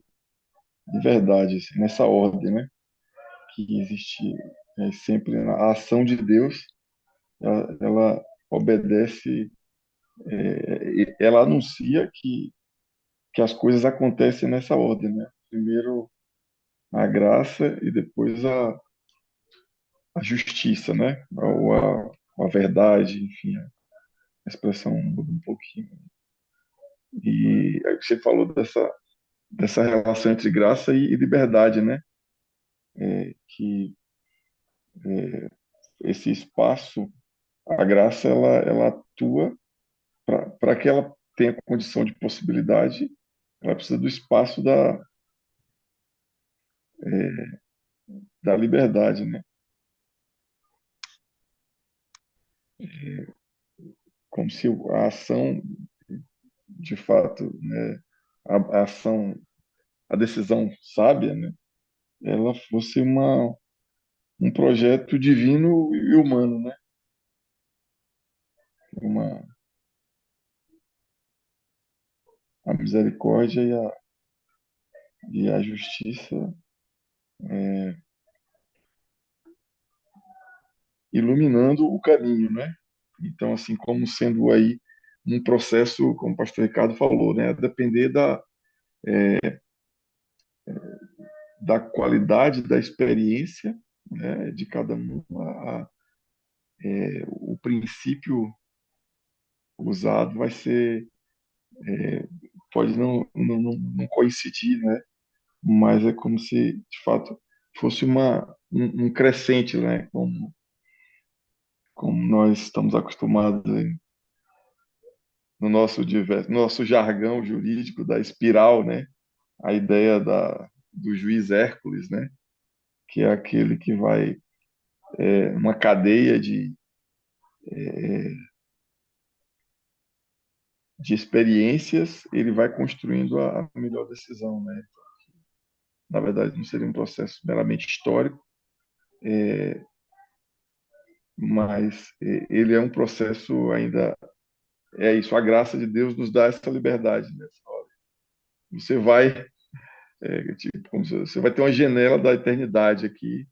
e verdade, assim, nessa ordem, né? Que existe sempre a ação de Deus, ela obedece, ela anuncia que as coisas acontecem nessa ordem, né? Primeiro a graça e depois a justiça, né? Ou a verdade, enfim, a expressão muda um pouquinho. E aí você falou dessa relação entre graça e liberdade, né? Que esse espaço, a graça, ela atua para que ela tenha condição de possibilidade, ela precisa do espaço da liberdade, né? Como se a ação, de fato, né, a ação, a decisão sábia, né, ela fosse um projeto divino e humano, né? Uma, a misericórdia e a justiça iluminando o caminho, né? Então, assim, como sendo aí um processo, como o pastor Ricardo falou, né, a depender da qualidade da experiência, né, de cada um, o princípio usado vai ser, pode não coincidir, né, mas é como se, de fato, fosse um crescente, né, como nós estamos acostumados no nosso jargão jurídico da espiral, né, a ideia do juiz Hércules, né, que é aquele que vai uma cadeia de experiências, ele vai construindo a melhor decisão, né? Na verdade, não seria um processo meramente histórico, mas ele é um processo ainda, é isso, a graça de Deus nos dá essa liberdade nessa hora. Você vai, tipo, como se você vai ter uma janela da eternidade aqui,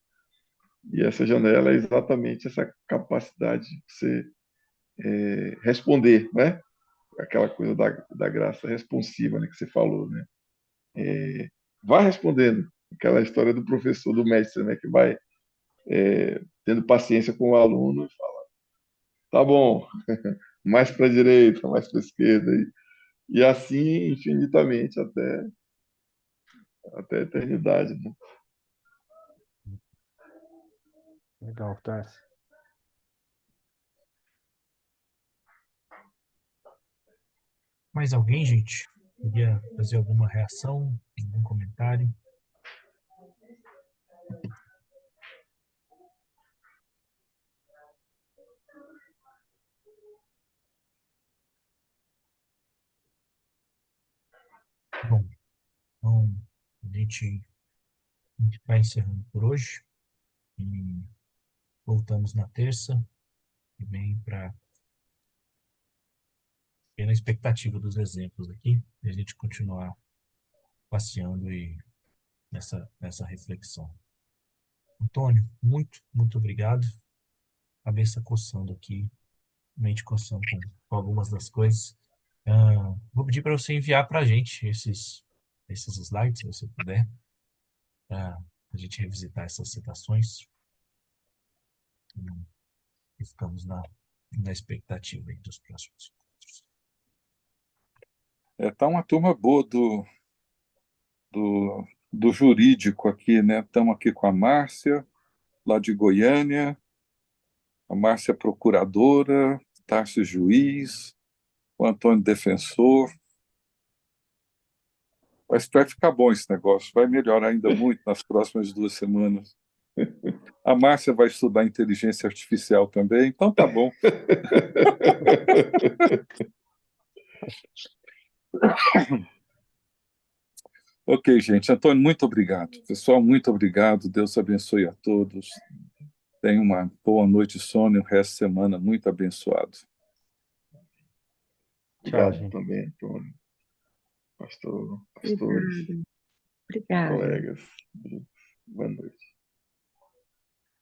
e essa janela é exatamente essa capacidade de você responder, né? Aquela coisa da graça responsiva, né, que você falou, né? Vai respondendo. Aquela história do professor, do mestre, né, que vai tendo paciência com o aluno e fala, tá bom, mais para a direita, mais para a esquerda, e assim infinitamente até a eternidade, né? Legal, Tarso. Mais alguém, gente? Queria fazer alguma reação, algum comentário? Bom, então a gente vai encerrando por hoje e voltamos na terça e vem para na expectativa dos exemplos aqui e a gente continuar passeando e nessa reflexão. Antônio, muito obrigado. Cabeça coçando aqui, mente coçando com algumas das coisas. Vou pedir para você enviar para a gente esses slides, se você puder, para a gente revisitar essas citações. E ficamos na expectativa aí dos próximos encontros. Tá uma turma boa do jurídico aqui, né? Estamos aqui com a Márcia, lá de Goiânia, a Márcia procuradora, Tarso juiz, o Antônio defensor. Mas vai ficar bom esse negócio, vai melhorar ainda muito nas próximas 2 semanas. A Márcia vai estudar inteligência artificial também, então tá bom. Ok, gente. Antônio, muito obrigado. Pessoal, muito obrigado. Deus abençoe a todos. Tenha uma boa noite de sono e um resto de semana muito abençoado. Tchau, Obrigado gente. também, Antônio, pastores, Obrigada. Obrigada. colegas. Boa noite.